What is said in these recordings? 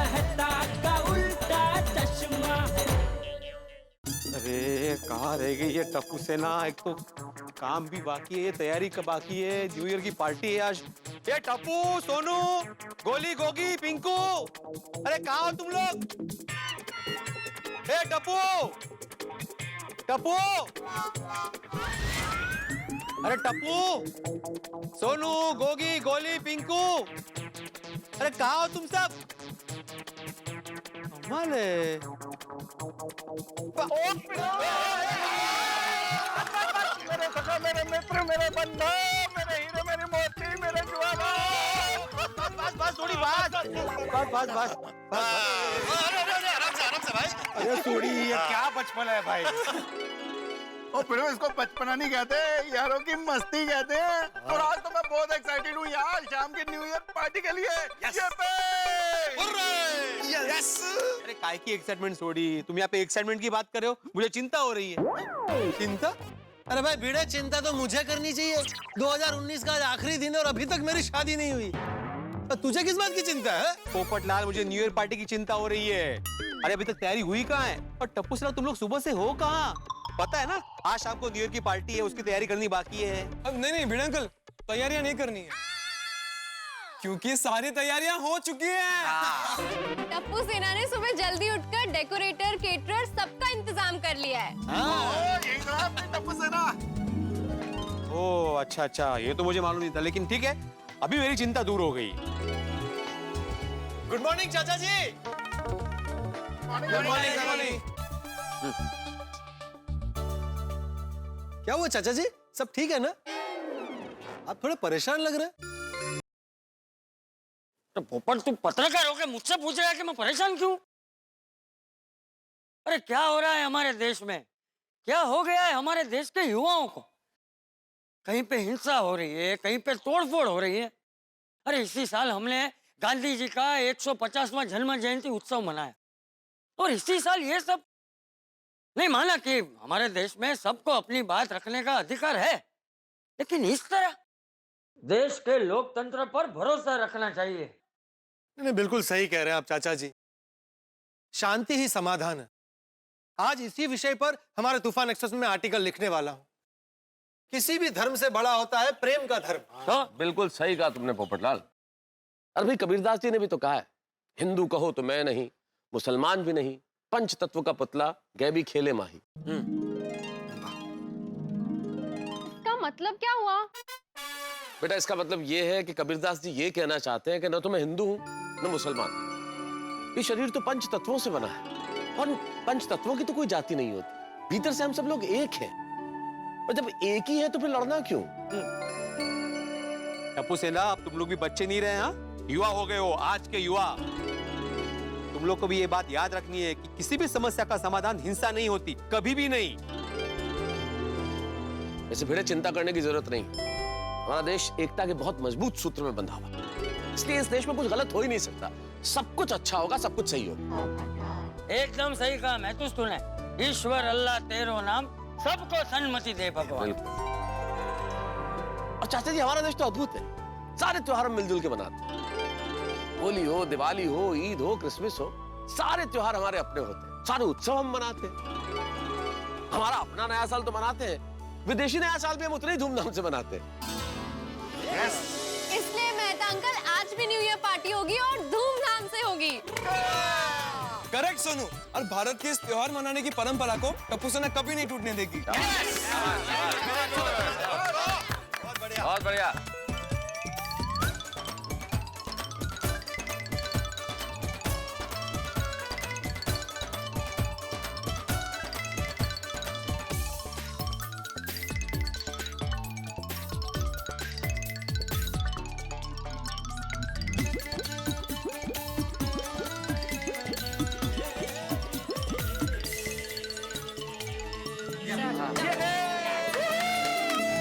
मेहता का उल्टा चश्मा। अरे कहाँ रह गई ये टप्पू सेना? एक तो काम भी बाकी है, तैयारी का बाकी है, न्यू ईयर की पार्टी है आज। ये टप्पू, सोनू, गोली, गोगी, पिंकू, अरे कहाँ हो तुम लोग? ए टप्पू, टप्पू, अरे टप्पू, सोनू, गोगी, गोली, पिंकू, अरे कहाँ हो तुम सब? कमाल है। मेरे सखा, मेरे मित्र, मेरे बंधु, मेरे हीरे, मेरी मोती, मेरे ज्वाला। बस थोड़ी बात, बस आराम से भाई। अरे सोड़ी, ये क्या बचपन है भाई। ओ फिर इसको बचपना नहीं कहते, यारों की मस्ती कहते हैं। और आज तो मैं बहुत एक्साइटेड हूँ यार, शाम की न्यू ईयर पार्टी के लिए। यस। अरे काय की एक्साइटमेंट सोड़ी, तुम यहाँ पे एक्साइटमेंट की बात कर रहे हो, मुझे चिंता हो रही है। चिंता? अरे भाई भिड़े, चिंता तो मुझे करनी चाहिए। 2019 का आज आखिरी दिन है और अभी तक मेरी शादी नहीं हुई। तुझे किस बात की चिंता है? पोपटलाल, मुझे न्यू ईयर पार्टी की चिंता हो रही है। अरे अभी तक तैयारी हुई कहाँ है? और टप्पू सेना, तुम लोग सुबह से हो कहाँ? पता है ना, आज शाम को न्यू ईयर की पार्टी है, उसकी तैयारी करनी बाकी है। अब नहीं भिड़े अंकल, तैयारियां नहीं करनी है क्योंकि सारी तैयारियां हो चुकी हैं। टप्पू सेना ने सुबह जल्दी उठकर डेकोरेटर, केटरर सबका इंतजाम कर लिया है। यही तो है अपनी टप्पू सेना। ओह अच्छा, ये तो मुझे मालूम नहीं था, लेकिन ठीक है, अभी मेरी चिंता दूर हो गई। गुड मॉर्निंग चाचा जी। Good morning. क्या हुआ चाचा जी, सब ठीक है ना? आप थोड़े परेशान लग रहे हैं। तो पोपट, तू पत्रकार होकर मुझसे पूछ रहा है कि मैं परेशान क्यों? अरे क्या हो रहा है हमारे देश में? क्या हो गया है हमारे देश के युवाओं को? कहीं पे हिंसा हो रही है, कहीं पे तोड़फोड़ हो रही है। अरे इसी साल हमने गांधी जी का 150वां जन्म जयंती उत्सव मनाया और इसी साल ये सब नहीं माना कि हमारे देश में सबको अपनी बात रखने का अधिकार है, लेकिन इस तरह देश के लोकतंत्र पर भरोसा रखना चाहिए। नहीं, बिल्कुल सही कह रहे हैं आप चाचा जी। शांति ही समाधान है। आज इसी विषय पर हमारे तूफान एक्सप्रेस में आर्टिकल लिखने वाला हूं। किसी भी धर्म से बड़ा होता है प्रेम का धर्म। तो बिल्कुल सही कहा तुमने पोपटलाल। अरे भाई कबीरदास जी ने भी तो कहा है, हिंदू कहो तो मैं नहीं, मुसलमान भी नहीं, पंच तत्व का पुतला गए भी खेले माही। इसका मतलब क्या हुआ? बेटा इसका मतलब ये है कि कबीरदास जी ये कहना चाहते हैं कि न तो मैं हिंदू हूं न मुसलमान। ये शरीर तो पंच तत्वों से बना है और पंच तत्वों की तो कोई जाति नहीं होती। भीतर से हम सब लोग एक हैं और जब एक ही है तो फिर लड़ना क्यों? टप्पू सेना, अब तुम लोग भी बच्चे नहीं रहे, हाँ? युवा हो गए हो, आज के युवा। तुम लोग को भी ये बात याद रखनी है कि किसी भी समस्या का समाधान हिंसा नहीं होती, कभी भी नहीं। ऐसे भिड़े चिंता करने की जरूरत नहीं। हमारा देश एकता के बहुत मजबूत सूत्र में बंधा हुआ, इसलिए इस देश में कुछ गलत हो ही नहीं सकता। सब कुछ अच्छा होगा, सब कुछ सही होगा। एकदम सही कहा महतूस तूने। ईश्वर अल्लाह तेरो नाम, सबको सन्मति दे भगवान। और चाचा जी हमारा देश तो अद्भुत है, सारे त्योहार हम मिलजुल के मनाते हैं। होली हो, दिवाली हो, ईद हो, क्रिसमस हो, सारे त्योहार हमारे अपने होते हैं, सारे उत्सव हम मनाते हैं। हमारा अपना नया साल तो मनाते हैं, विदेशी नया साल भी हम उतने ही धूमधाम से मनाते हैं। इसलिए मेहता अंकल, आज भी न्यू ईयर पार्टी होगी और धूमधाम से होगी। करेक्ट सोनू, और भारत के इस त्योहार मनाने की परंपरा को टप्पू सेना कभी नहीं टूटने देगी। बहुत बढ़िया।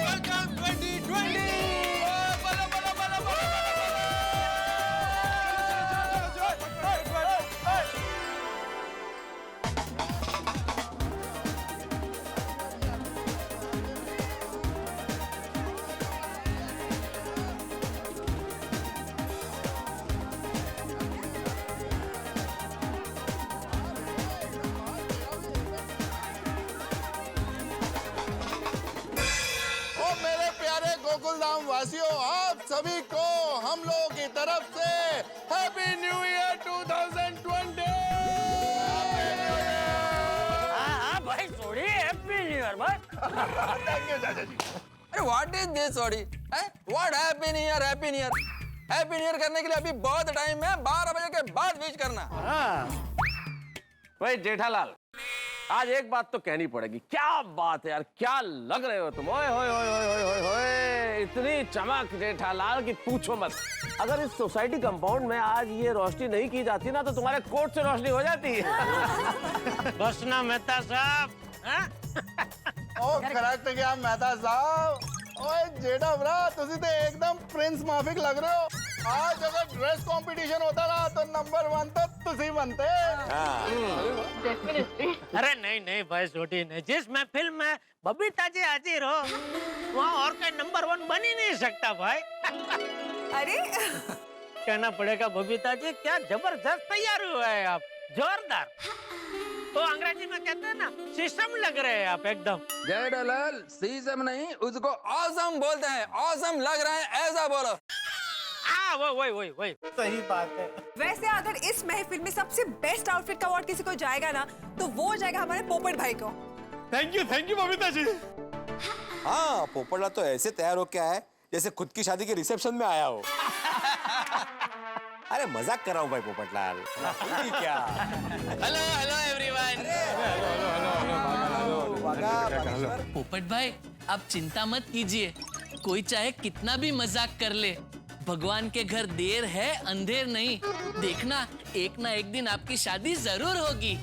वेलकम 2020। सभी को हम लोगों की तरफ से हैप्पी न्यू ईयर 2020। हाँ भाई सोडी, हैप्पी न्यू ईयर भाई। थैंक यू चाचा जी। अरे what is this sorry? What happy new year? Happy new year, happy new year करने के लिए अभी बहुत टाइम है। 12 बजे के बाद विश करना। भाई जेठालाल, आज एक बात तो कहनी पड़ेगी। क्या बात है यार, क्या लग रहे हो तुम। ओए होए होए होए होए होए, इतनी चमक जेठालाल की पूछो मत। अगर इस सोसाइटी कंपाउंड में आज ये रोशनी नहीं की जाती ना, तो तुम्हारे कोट से रोशनी हो जाती है। बस ना मेहता साहब। ओ करेक्ट क्या मेहता साहब। ओए जेठा भरा, तुसी तो एकदम प्रिंस माफिक लग रहे हो। आज अगर ड्रेस कंपटीशन होता ना तो नंबर 1 तो तुसी बनते। अरे नहीं नहीं भाई छोटी नहीं, जिस महफिल में बबीता जी हाजिर हो वहाँ और कोई नंबर 1 बन ही नहीं सकता भाई। अरे कहना पड़ेगा बबीता जी, क्या जबरदस्त तैयार हुआ है आप, जोरदार। तो अंग्रेजी में कहते हैं ना, शीशम लग रहे हैं आप एकदम। जेठालाल सीजम नहीं, उसको ऑसम बोलते हैं। ऑसम लग रहा है ऐसा बोलो। वही सही बात है। वैसे अगर इस महफिल में सबसे बेस्ट आउटफिट का अवार्ड किसी को जाएगा ना, तो वो जाएगा हमारे पोपट भाई को। Thank you Babita ji. हाँ, पोपटला तो ऐसे तैयार हो क्या है जैसे खुद की शादी के रिसेप्शन में आया हो। अरे मजाक कर रहा हूँ भाई पोपटलाल। क्या हेलो एवरीवन। पोपट भाई आप चिंता मत कीजिए, कोई चाहे कितना भी मजाक कर ले, भगवान के घर देर है अंधेर नहीं। देखना एक ना एक दिन आपकी शादी जरूर होगी।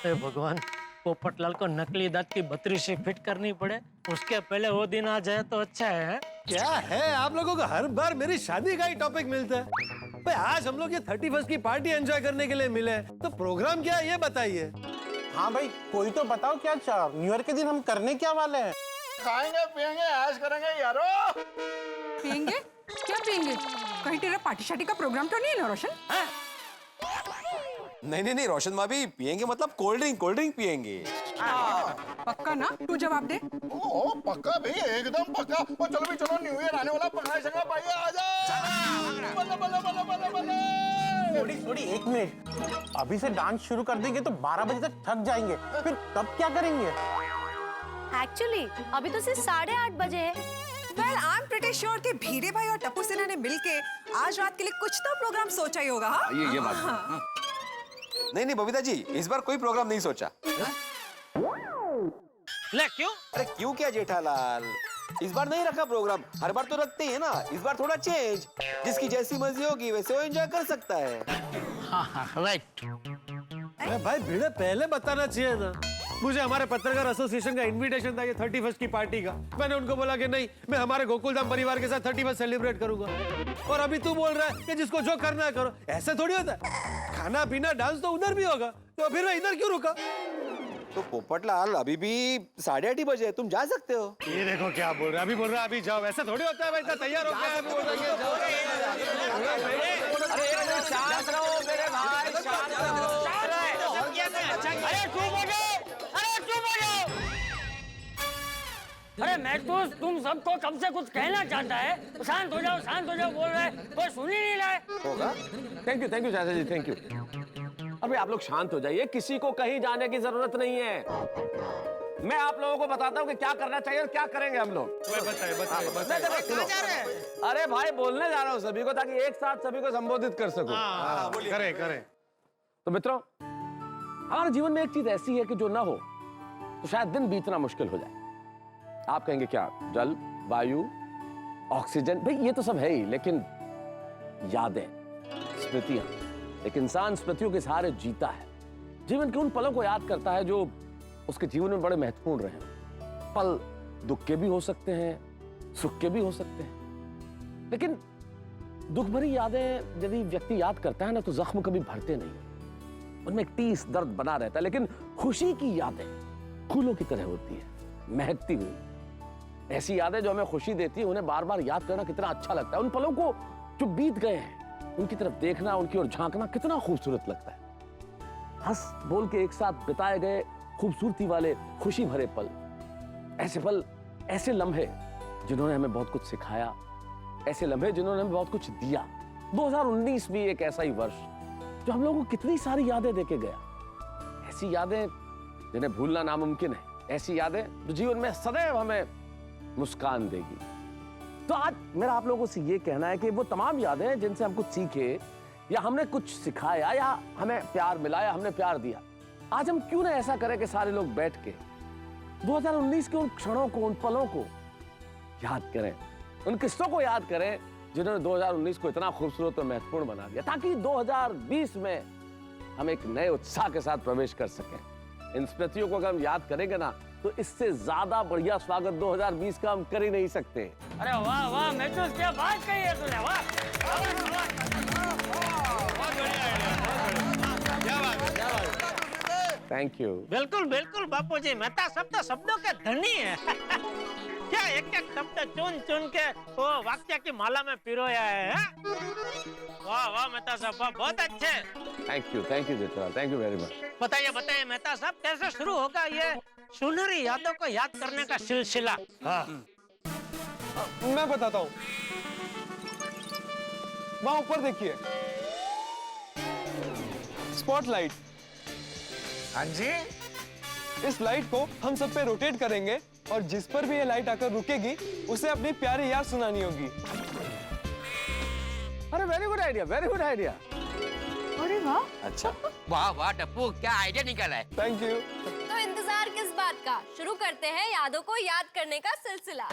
हे भगवान, पोपटलाल को नकली दांत की 32 फिट करनी पड़े, उसके पहले वो दिन आ जाए तो अच्छा है। क्या है आप लोगों को हर बार मेरी शादी का ही टॉपिक मिलता है। भाई आज हम लोग ये 31st की पार्टी एंजॉय करने के लिए मिले हैं, तो प्रोग्राम क्या है ये बताइए। हाँ भाई कोई तो बताओ, क्या न्यू ईयर के दिन हम करने क्या वाले हैं? खाएंगे पियेंगे ऐश करेंगे यारो। पियेंगे? क्या पियेंगे? कहीं तेरा पार्टी शार्टी का प्रोग्राम तो नहीं है ना रोशन? नहीं रोशन भाभी, पियेंगे मतलब कोल्ड ड्रिंक पियेंगे। पक्का ना? तू जवाब दे। ओ पक्का भाई, एकदम पक्का। ओ चलो भी चलो, न्यू ईयर आने वाला, पकड़ा शंगा पाइए, आजा। बल्ले बल्ले बल्ले बल्ले बल्ले। थोड़ी 1 मिनट, अभी से डांस शुरू कर देंगे तो 12 बजे तक थक जाएंगे, फिर तब क्या करेंगे? एक्चुअली अभी तो सिर्फ 8:30 बजे है। Well, I'm pretty sure कि भीरे भाई और टप्पू सेना ने मिलके आज रात के लिए कुछ तो प्रोग्राम सोचा ही होगा। हाँ? ये बात नहीं बबीता जी, इस बार कोई प्रोग्राम नहीं सोचा। ले क्यों? अरे क्यों क्या जेठालाल, इस बार नहीं रखा प्रोग्राम। हर बार तो रखते हैं ना, इस बार थोड़ा चेंज। जिसकी जैसी मर्जी होगी वैसे वो एंजॉय कर सकता है। हाँ राइट। भाई भिड़े पहले बताना चाहिए ना। मुझे हमारे पत्रकार एसोसिएशन का इनविटेशन था ये 31st की पार्टी का। मैंने उनको बोला कि नहीं, मैं हमारे गोकुलधाम परिवार के साथ 31st सेलिब्रेट करूंगा। और अभी तू बोल रहा है कि जिसको जो करना है करो। ऐसे थोड़ी होता है, खाना पीना डांस तो उधर भी होगा, तो फिर मैं इधर क्यों रुका? तो पोपटलाल अभी भी 8:30 बजे, तुम जा सकते हो। ये देखो क्या बोल रहा है, अभी बोल रहा है अभी जाओ। ऐसा थोड़ी होता है भाई, तैयार हो गया अभी बोल रहा है जाओ। अरे शांत रहो मेरे भाई, शांत रहो। अरे चुप हो जाओ, अरे चुप हो जाओ। अरे महतूस, तुम सबको कब से कुछ कहना चाहता है। शांत हो जाओ बोल रहा है, कोई सुन ही नहीं रहा है। होगा। थैंक यू चाचा जी, थैंक यू। अरे आप लोग शांत हो जाइए, किसी को कहीं जाने की जरूरत नहीं है। मैं आप लोगों को बताता हूँ कि क्या करना चाहिए और क्या करेंगे हम लोग। बताइए। अरे भाई बोलने जा रहा हूँ सभी को, ताकि एक साथ सभी को संबोधित कर सकूं। करे। तो मित्रों, हमारे जीवन में एक चीज ऐसी है कि जो ना हो तो शायद दिन बीतना मुश्किल हो जाए। आप कहेंगे क्या? जल, वायु, ऑक्सीजन, भाई ये तो सब है ही, लेकिन यादें, स्मृतियां। एक इंसान स्मृतियों के सहारे जीता है। जीवन के उन पलों को याद करता है जो उसके जीवन में बड़े महत्वपूर्ण रहे। पल दुख के भी हो सकते हैं, सुख के भी हो सकते हैं, लेकिन दुख भरी यादें यदि व्यक्ति याद करता है ना, तो जख्म कभी भरते नहीं, उनमें एक टीस दर्द बना रहता है। लेकिन खुशी की यादें फूलों की तरह होती है, महकती हुई। ऐसी यादें जो हमें खुशी देती है, उन्हें बार बार याद करना कितना अच्छा लगता है। उन पलों को जो बीत गए हैं, उनकी तरफ देखना, उनकी ओर झांकना कितना खूबसूरत लगता है। हंस बोल के एक साथ बिताए गए खूबसूरती वाले खुशी भरे पल, ऐसे लम्हे जिन्होंने हमें बहुत कुछ सिखाया, ऐसे लम्हे जिन्होंने हमें बहुत कुछ दिया। 2019 भी एक ऐसा ही वर्ष जो हम लोगों को कितनी सारी यादें देके गया। ऐसी यादें जिन्हें भूलना नामुमकिन है, ऐसी यादें जो जीवन में सदैव हमें मुस्कान देगी। तो आज मेरा आप लोगों से ये कहना है कि वो तमाम यादें जिनसे हम कुछ सीखे या हमने कुछ सिखाया या हमें प्यार मिला या हमने प्यार दिया, आज हम क्यों ना ऐसा करें कि सारे लोग बैठ के 2019 के उन क्षणों को, उन पलों को याद करें, उन किस्सों को याद करें जिन्होंने 2019 को इतना खूबसूरत और महत्वपूर्ण बना दिया, ताकि 2020 में हम एक नए उत्साह के साथ प्रवेश कर सकें। इन स्मृतियों को अगर हम याद करेंगे ना, तो इससे ज्यादा बढ़िया स्वागत 2020 का हम कर ही नहीं सकते। अरे वाह वाह महसूस, क्या बात कही है तूने, वाह थैंक यू। बिल्कुल बिल्कुल बापूजी, मेहता शब्द शब्दों के धनी है। क्या एक एक शब्द चुन चुन के वो वाक्य की माला में पिरोया है। वाह वाह मेहता साहब, वाह, बहुत अच्छे। Thank you Jetha, thank you very much. बताइए बताइए मेहता साहब, कैसे शुरू होगा ये सुनहरी यादों को याद करने का सिलसिला? हाँ मैं बताता हूँ। वहां ऊपर देखिए, स्पॉटलाइट। हाँ जी, इस लाइट को हम सब पे रोटेट करेंगे और जिस पर भी ये लाइट आकर रुकेगी उसे अपनी प्यारी याद सुनानी होगी। अरे very good idea, very good idea. अरे वाह, अच्छा, वाह वाह टप्पू, क्या आइडिया निकला है। Thank you. तो इंतजार किस बात का, शुरू करते हैं यादों को याद करने का सिलसिला।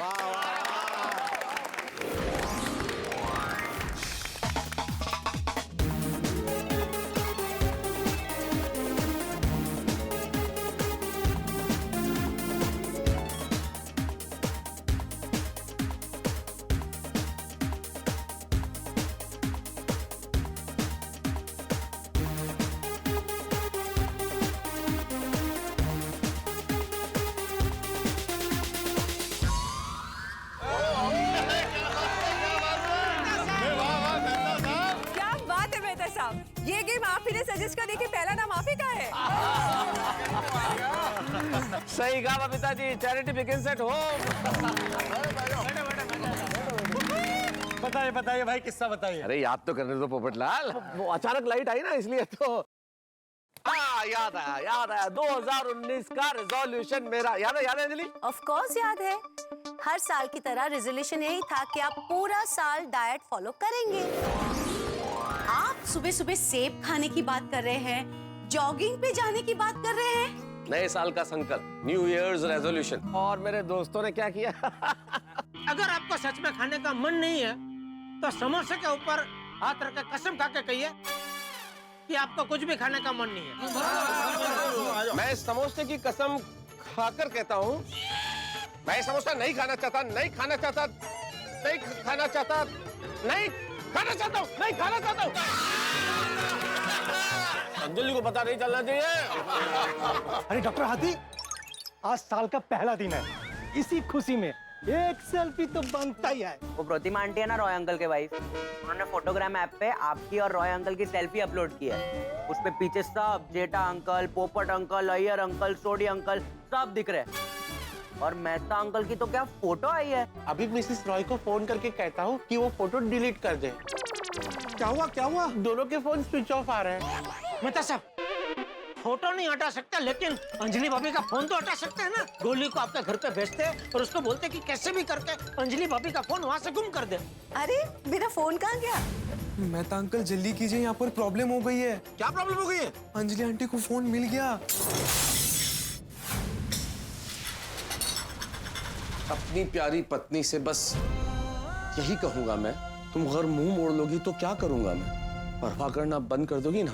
ये गेम आप ही ने सजेस्ट कर, देखिए पहला नाम आप ही का है। सही कहा Babita ji, charity begins at home. बताइए बताइए भाई, किस्सा बताइए। अरे याद तो करने दो पोपटलाल, वो अचानक लाइट आई ना, इसलिए तो याद आया 2019 का रेजोल्यूशन मेरा। याद है अंजलि? ऑफ कोर्स याद है। हर साल की तरह रेजोल्यूशन यही था कि आप पूरा साल डाइट फॉलो करेंगे। आप सुबह सुबह सेब खाने की बात कर रहे हैं, जॉगिंग पे जाने की बात कर रहे हैं। नए साल का संकल्प, न्यू ईयर्स रेजोल्यूशन। और मेरे दोस्तों ने क्या किया? अगर आपको सच में खाने का मन नहीं है तो समोसे के ऊपर हाथ रख के कसम खा के कहिए कि आपको कुछ भी खाने का मन नहीं है। मैं समोसे की कसम खाकर कहता हूँ, मैं समोसा नहीं खाना चाहता, नहीं खाना चाहता, नहीं खाना चाहता, नहीं खाना चाहता हूँ, नहीं खाना चाहता हूँ। अंजलि को पता नहीं चलना चाहिए। अरे डॉक्टर हाथी, आज साल का पहला दिन है, इसी खुशी में एक सेल्फी तो बनता ही है। वो प्रतिमा आंटी है ना, रॉय अंकल के वाइफ, उन्होंने फोटोग्राम ऐप पे आपकी और रॉय अंकल की सेल्फी अपलोड की है। उस पे पीछे सब जेठा अंकल, पोपट अंकल, अय्यर अंकल, सोडी अंकल सब दिख रहे हैं। और मेहता अंकल की तो क्या फोटो आई है। अभी मिसेस रॉय को फोन करके कहता हूँ कि वो फोटो डिलीट कर दे। क्या हुआ? दोनों के फोन स्विच ऑफ आ रहे हैं। मेहता साहब, फोटो नहीं हटा सकता, लेकिन अंजलि भाभी का फोन तो हटा सकते हैं ना। गोली को आपके घर पे भेजते हैं और उसको बोलते कि कैसे भी करके अंजलि भाभी का फोन वहाँ से गुम कर दे। अरे मेरा फोन कहाँ गया? मेहता अंकल जल्दी कीजिए, यहाँ पर प्रॉब्लम हो गई है। क्या प्रॉब्लम हो गई है? अंजलि आंटी को फोन मिल गया। अपनी प्यारी पत्नी से बस यही कहूंगा मैं, तुम अगर मुंह मोड़ लोगी तो क्या करूंगा मैं? परवाह करना बंद कर दोगी ना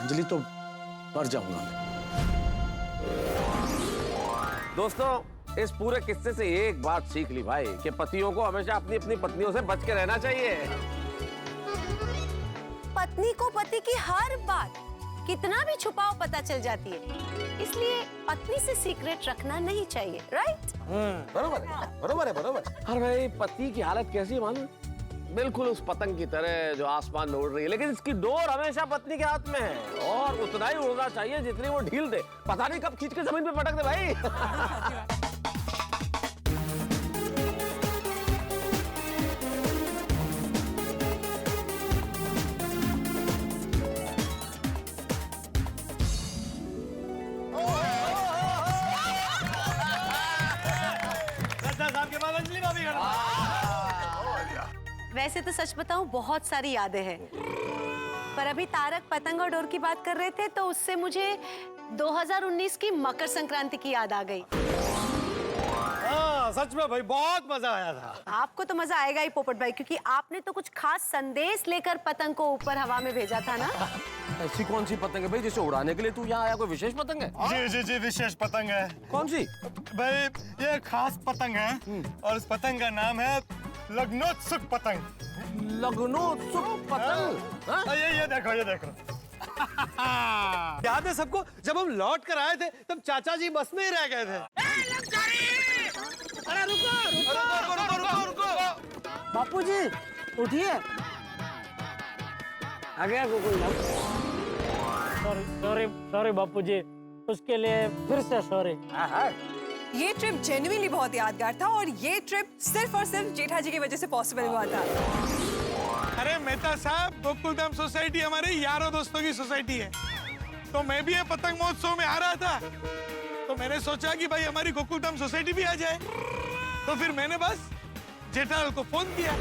अंजलि तो मर जाऊंगा मैं। दोस्तों, इस पूरे किस्से से एक बात सीख ली भाई, कि पतियों को हमेशा अपनी अपनी पत्नियों से बच के रहना चाहिए। पत्नी को पति की हर बात कितना भी छुपाओ पता चल जाती है, इसलिए पत्नी से सीक्रेट रखना नहीं चाहिए, राइट? बरोबर है। और भाई पति की हालत कैसी है मालूम? बिल्कुल उस पतंग की तरह जो आसमान में उड़ रही है, लेकिन इसकी डोर हमेशा पत्नी के हाथ में है और उतना ही उड़ना चाहिए जितनी वो ढील दे। पता नहीं कब खींच के जमीन पे पटक दे भाई। वैसे तो सच बताऊं बहुत सारी यादें हैं, पर अभी तारक पतंग और डोर की बात कर रहे थे तो उससे मुझे 2019 की मकर संक्रांति की याद आ गई। हाँ सच में भाई बहुत मजा आया था। आपको तो मजा आएगा ही पोपट भाई, क्योंकि आपने तो कुछ खास संदेश लेकर पतंग को ऊपर हवा में भेजा था ना। ऐसी कौन सी पतंग है भाई जिसे उड़ाने के लिए तू यहाँ आया? कोई विशेष पतंग है? जी जी जी विशेष पतंग है। कौन सी? भाई ये खास पतंग है और इस पतंग का नाम है लग्नोत्सुक पतंग। लग्नोत्सुक पतंग? हाँ? ये देखो ये देखो। याद है सबको जब हम लौट कर आए थे तब चाचा जी बस में ही रह गए थे। अरे रुको। बापूजी उठिए। आ गया गोकुलधाम। सॉरी बापूजी, उसके लिए फिर से सॉरी। ये ट्रिप जेन्युइनली बहुत यादगार था और ये ट्रिप सिर्फ और सिर्फ जेठा जी की वजह से पॉसिबल हुआ था। अरे मेहता साहब, गोकुलधाम सोसाइटी हमारे यारों दोस्तों की सोसाइटी है, तो मैं भी ये पतंग महोत्सव में आ रहा था, तो मैंने सोचा कि भाई हमारी गोकुलधाम सोसाइटी भी आ जाए, तो फिर मैंने बस जेठालाल को फोन किया।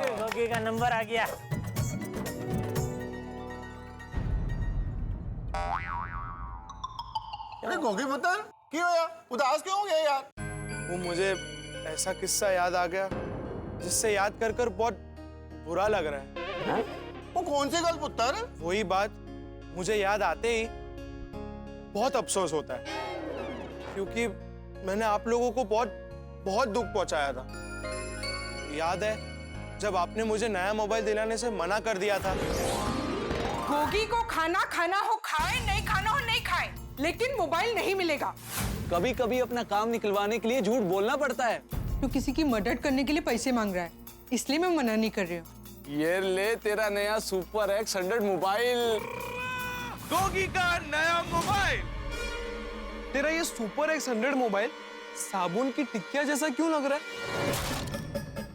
गोगी का नंबर आ गया। अरे गोगी पुत्र क्यों यार उदास क्यों हो गया यार? वो मुझे ऐसा किस्सा याद आ गया जिससे याद कर कर बहुत बुरा लग रहा है। वो कौन सी गल पुत्र? वही बात मुझे याद आते ही बहुत अफसोस होता है, क्योंकि मैंने आप लोगों को बहुत दुख पहुंचाया था। याद है जब आपने मुझे नया मोबाइल दिलाने से मना कर दिया था। गोगी को खाना खाना हो खाए, नहीं खाना हो नहीं खाए, लेकिन मोबाइल नहीं मिलेगा। कभी कभी अपना काम निकलवाने के लिए झूठ बोलना पड़ता है। तो किसी की मदद करने के लिए पैसे मांग रहा है, इसलिए मैं मना नहीं कर रही हूँ। ये ले तेरा नया सुपर एक्स 100 मोबाइल। गोगी का नया मोबाइल। तेरा ये सुपर एक्स 100 मोबाइल साबुन की टिक्किया जैसा क्यों लग रहा है?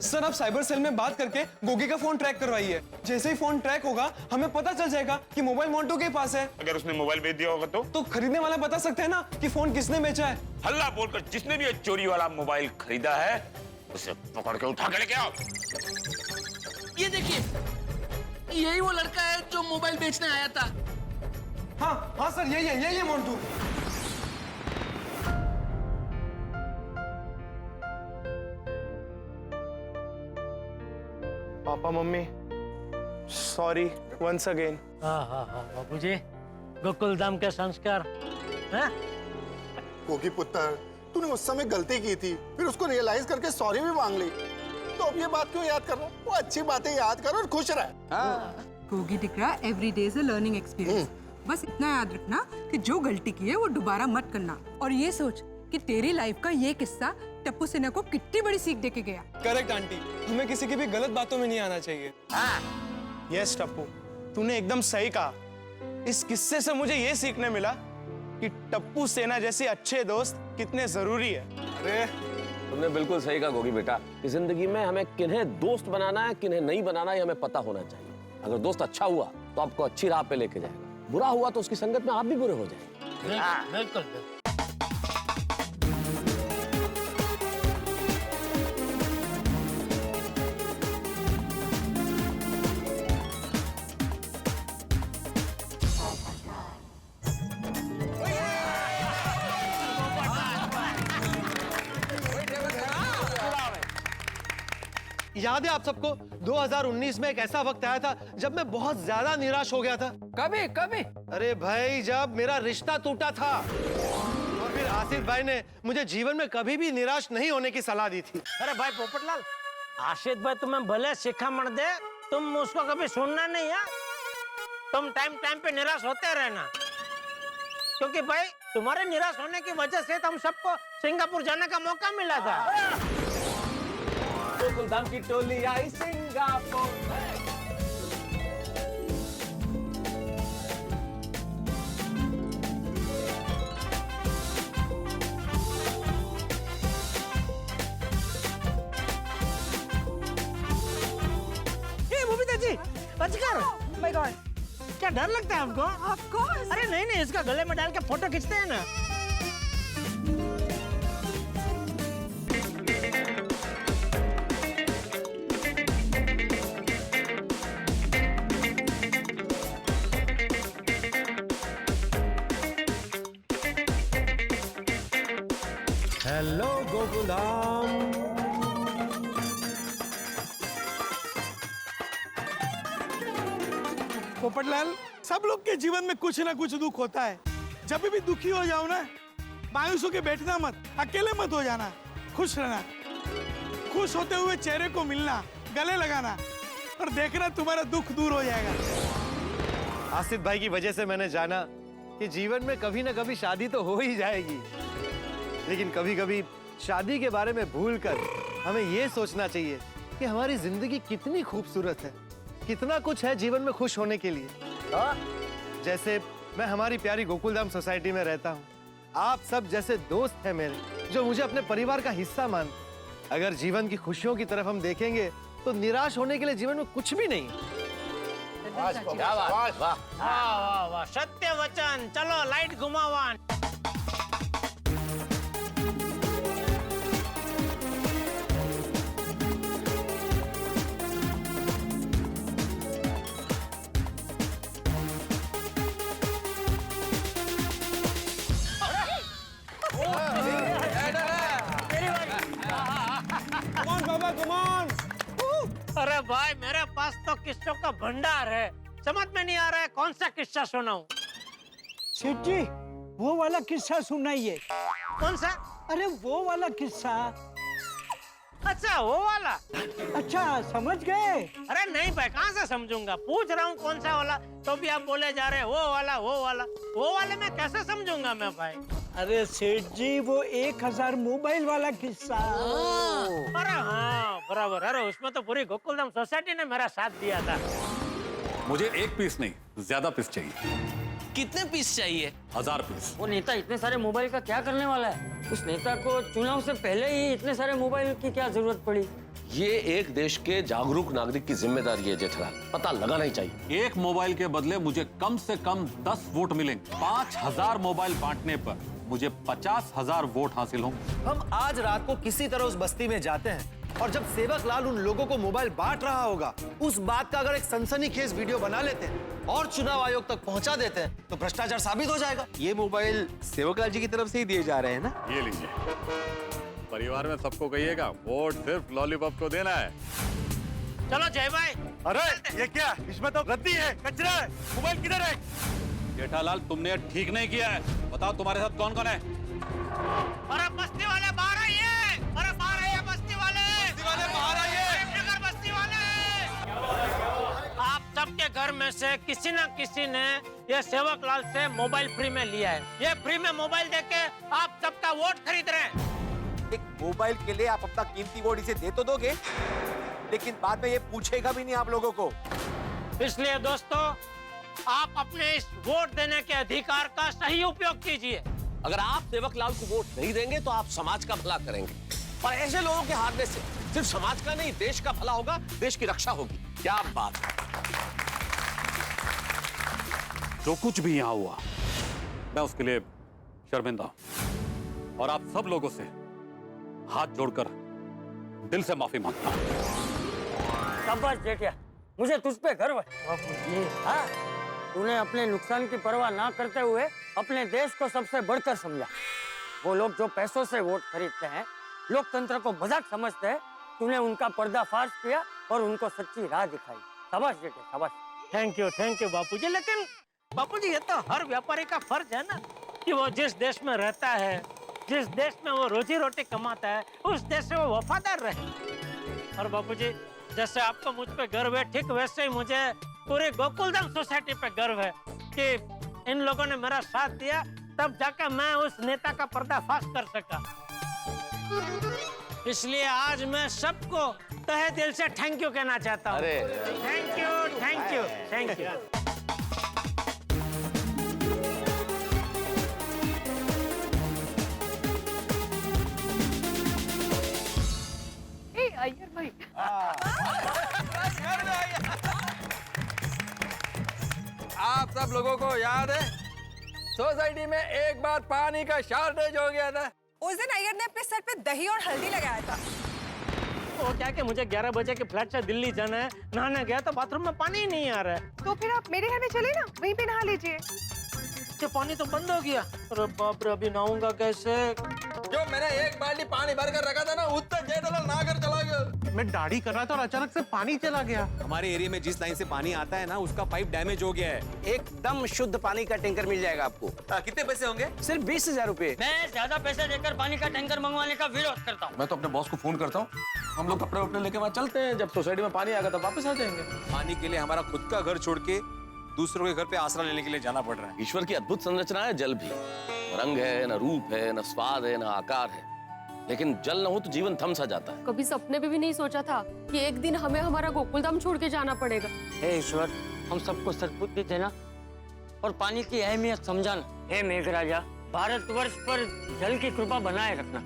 सर आप साइबर सेल में बात करके गोगी का फोन ट्रैक करवाइए। जैसे ही फोन ट्रैक होगा हमें पता चल जाएगा कि मोबाइल मोन्टू के पास है। अगर उसने मोबाइल बेच दिया होगा तो खरीदने वाला बता सकते हैं ना कि फोन किसने बेचा है। हल्ला बोलकर जिसने भी ये चोरी वाला मोबाइल खरीदा है उसे पकड़ के उठा के लेके आओ। ये देखिए, यही वो लड़का है जो मोबाइल बेचने आया था। हाँ सर यही है Montu. Papa mummy sorry once again. हाँ बापूजी, गोकुलधाम के संस्कार। गोगी पुत्र तूने उस समय गलती की थी, फिर उसको रियलाइज करके सॉरी भी मांग ली, तो अब ये बात क्यों याद कर रहा हूँ? वो अच्छी बातें याद कर और खुश रह। Gogi Tikra every day is a learning experience. बस इतना याद रखना कि जो गलती की है वो दोबारा मत करना, और ये सोच कि तेरी लाइफ का ये किस्सा टप्पू सेना को कितनी बड़ी सीख देके गया। करेक्ट आंटी, हमें किसी की भी गलत बातों में नहीं आना चाहिए। यस टप्पू, तूने एकदम सही कहा। इस किस्से से मुझे ये सीखने मिला कि टप्पू सेना जैसे अच्छे दोस्त कितने जरूरी है। अरे तुमने बिल्कुल सही कहा गोगी बेटा, कि जिंदगी में हमें किन्हें दोस्त बनाना है किन्हें नहीं बनाना है हमें पता होना चाहिए। अगर दोस्त अच्छा हुआ तो आपको अच्छी राह पे लेके जाएगा, बुरा हुआ तो उसकी संगत में आप भी बुरे हो जाएंगे। बिल्कुल। याद है आप सबको 2019 में एक ऐसा वक्त आया था जब मैं बहुत ज्यादा निराश हो गया था। कभी अरे भाई जब मेरा रिश्ता टूटा था और फिर आसिफ भाई ने मुझे जीवन में कभी भी निराश नहीं होने की सलाह दी थी। अरे भाई पोपटलाल, आशिष भाई तुम्हें भले शिखामण दे, तुम उसको कभी सुनना नहीं है। तुम टाइम पे निराश होते रहना, क्योंकि भाई तुम्हारे निराश होने की वजह से हम सबको सिंगापुर जाने का मौका मिला था। गोकुलधाम की टोली आई सिंगापुर। बचकर माय गॉड, क्या डर लगता है आपको? Of course. अरे नहीं नहीं, इसका गले में डाल के फोटो खींचते हैं ना। हेलो गोकुलधाम। पोपटलाल, सब लोग के जीवन में कुछ ना कुछ दुख होता है। जब भी दुखी हो जाओ ना, मायूस होके बैठना मत, अकेले मत हो जाना, खुश रहना। खुश होते हुए चेहरे को मिलना, गले लगाना और देखना तुम्हारा दुख दूर हो जाएगा। आसिफ भाई की वजह से मैंने जाना कि जीवन में कभी ना कभी शादी तो हो ही जाएगी, लेकिन कभी कभी शादी के बारे में भूलकर हमें ये सोचना चाहिए कि हमारी जिंदगी कितनी खूबसूरत है, कितना कुछ है जीवन में खुश होने के लिए। जैसे मैं हमारी प्यारी गोकुलधाम सोसाइटी में रहता हूँ, आप सब जैसे दोस्त हैं मेरे, जो मुझे अपने परिवार का हिस्सा मान। अगर जीवन की खुशियों की तरफ हम देखेंगे तो निराश होने के लिए जीवन में कुछ भी नहीं। क्या बात, वाह। वाह वाह वाह, सत्य वचन। चलो लाइट घुमावा। अरे भाई, मेरे पास तो किस्सों का भंडार है, समझ में नहीं आ रहा है कौन सा किस्सा सुनाऊं। सेठ जी, वो वाला किस्सा सुनाइए। कौन सा? अरे वो वाला किस्सा। अच्छा वो वाला। अच्छा समझ गए? अरे नहीं भाई, कहाँ से समझूंगा, पूछ रहा हूँ कौन सा वाला, तो भी आप बोले जा रहे हैं वो वाला वो वाला। वो वाले में कैसे समझूंगा मैं भाई? अरे सेठ जी, वो 1000 मोबाइल वाला किस्सा। अरे हाँ बराबर। अरे उसमें तो पूरी गोकुलधाम सोसाइटी ने मेरा साथ दिया था। मुझे एक पीस नहीं, ज्यादा पीस चाहिए। कितने पीस चाहिए? 1000 पीस। वो नेता इतने सारे मोबाइल का क्या करने वाला है? उस नेता को चुनाव से पहले ही इतने सारे मोबाइल की क्या जरूरत पड़ी? ये एक देश के जागरूक नागरिक की जिम्मेदारी है जेठलाल, पता लगाना ही चाहिए। एक मोबाइल के बदले मुझे कम से कम 10 वोट मिलेंगे। 5000 मोबाइल बांटने पर मुझे 50,000 वोट हासिल होंगे। हम आज रात को किसी तरह उस बस्ती में जाते हैं और जब सेवक लाल उन लोगों को मोबाइल बांट रहा होगा, उस बात का अगर एक सनसनीखेज वीडियो बना लेते हैं और चुनाव आयोग तक पहुंचा देते हैं तो भ्रष्टाचार साबित हो जाएगा। ये मोबाइल सेवक लाल जी की तरफ से ही दिए जा रहे हैं ना? ये लीजिए, परिवार में सबको कहिएगा वोट सिर्फ लॉलीपॉप को देना है। चलो जय भाई। अरे ये क्या, इसमें तो रद्दी है, कचरा है, मोबाइल किधर है? जेठालाल, तुमने ठीक नहीं किया है। बताओ तुम्हारे साथ कौन कौन है? अरे बस्ती वाले बाहर आइए। अरे बाहर आइए बस्ती वाले। बस्ती वाले बाहर आइए। बस्ती वाले। आप सबके घर में से किसी न किसी ने ये सेवक लाल से मोबाइल फ्री में लिया है। ये फ्री में मोबाइल देके आप सबका वोट खरीद रहे हैं। एक मोबाइल के लिए आप अपना कीमती वोट इसे दे तो दोगे, लेकिन बाद में ये पूछेगा भी नहीं आप लोगों को। इसलिए दोस्तों, आप अपने इस वोट देने के अधिकार का सही उपयोग कीजिए। अगर आप सेवक लाल को वोट नहीं देंगे तो आप समाज का भला करेंगे, और ऐसे लोगों के हारने से सिर्फ समाज का नहीं, देश का भला होगा, देश की रक्षा होगी। क्या बात है। जो कुछ भी यहाँ हुआ, मैं उसके लिए शर्मिंदा हूं और आप सब लोगों से हाथ जोड़कर दिल से माफी मांगता हूं। शाबाश जेठिया, मुझे तुझ पे गर्व है। हाँ, तूने अपने नुकसान की परवाह ना करते हुए अपने देश को सबसे बढ़कर समझा। वो लोग जो पैसों से वोट खरीदते हैं, लोकतंत्र को मजाक समझते हैं, तूने उनका पर्दाफाश किया और उनको सच्ची राह दिखाई। शाबाश जेठिया, शाबाश। थैंक यू बापूजी। लेकिन बापूजी, ये तो हर व्यापारी का फर्ज है ना कि वो जिस देश में रहता है, जिस देश में वो रोजी रोटी कमाता है, उस देश से वो वफादार रहे। और बापूजी, जैसे आपको मुझ पे गर्व है, ठीक वैसे ही मुझे पूरे गोकुलधाम सोसाइटी पे गर्व है कि इन लोगों ने मेरा साथ दिया, तब जाकर मैं उस नेता का पर्दाफाश कर सका। इसलिए आज मैं सबको तहे दिल से थैंक यू कहना चाहता हूँ। Thank you thank you thank you. Iyer भाई, सब लोगों को याद है सोसाइटी में एक बार पानी का शॉर्टेज हो गया था। उस दिन अय्यर ने अपने सर पे दही और हल्दी लगाया था। वो क्या कि मुझे 11 बजे के फ्लाइट से दिल्ली जाना है, नहाने गया तो बाथरूम में पानी ही नहीं आ रहा है। तो फिर आप मेरे घर में चले ना, वहीं पे नहा लीजिए। पानी तो बंद हो गया। अरे बाप रे, अभी नहाऊंगा कैसे? जो मैंने एक बाल्टी पानी भर कर रखा था ना, उतना जेठालाल नहा कर चला गया। मैं दाढ़ी कर रहा था और अचानक से पानी चला गया। हमारे एरिया में जिस लाइन से पानी आता है ना, उसका पाइप डैमेज हो गया है। एकदम शुद्ध पानी का टैंकर मिल जाएगा आपको। कितने पैसे होंगे? सिर्फ 20,000 रुपए। मैं ज्यादा पैसे देकर पानी का टैंकर मंगवाने का विरोध करता हूँ। मैं तो अपने बॉस को फोन करता हूँ, हम लोग कपड़े वपड़े लेके वहाँ चलते हैं। जब सोसाइटी में पानी आएगा तब वापस आ जाएंगे। पानी के लिए हमारा खुद का घर छोड़ के दूसरों के घर पे आसरा लेने के लिए जाना पड़ रहा है। ईश्वर की अद्भुत संरचना है जल भी। रंग है, न रूप है, न स्वाद है, न आकार है, लेकिन जल न हो तो जीवन थम सा जाता है। कभी सपने में भी नहीं सोचा था कि एक दिन हमें हमारा गोकुलधाम छोड़ के जाना पड़ेगा। हे ईश्वर, हम सबको सद्बुद्धि देना और पानी की अहमियत समझाना। हे मेघराजा, भारतवर्ष पर जल की कृपा बनाए रखना।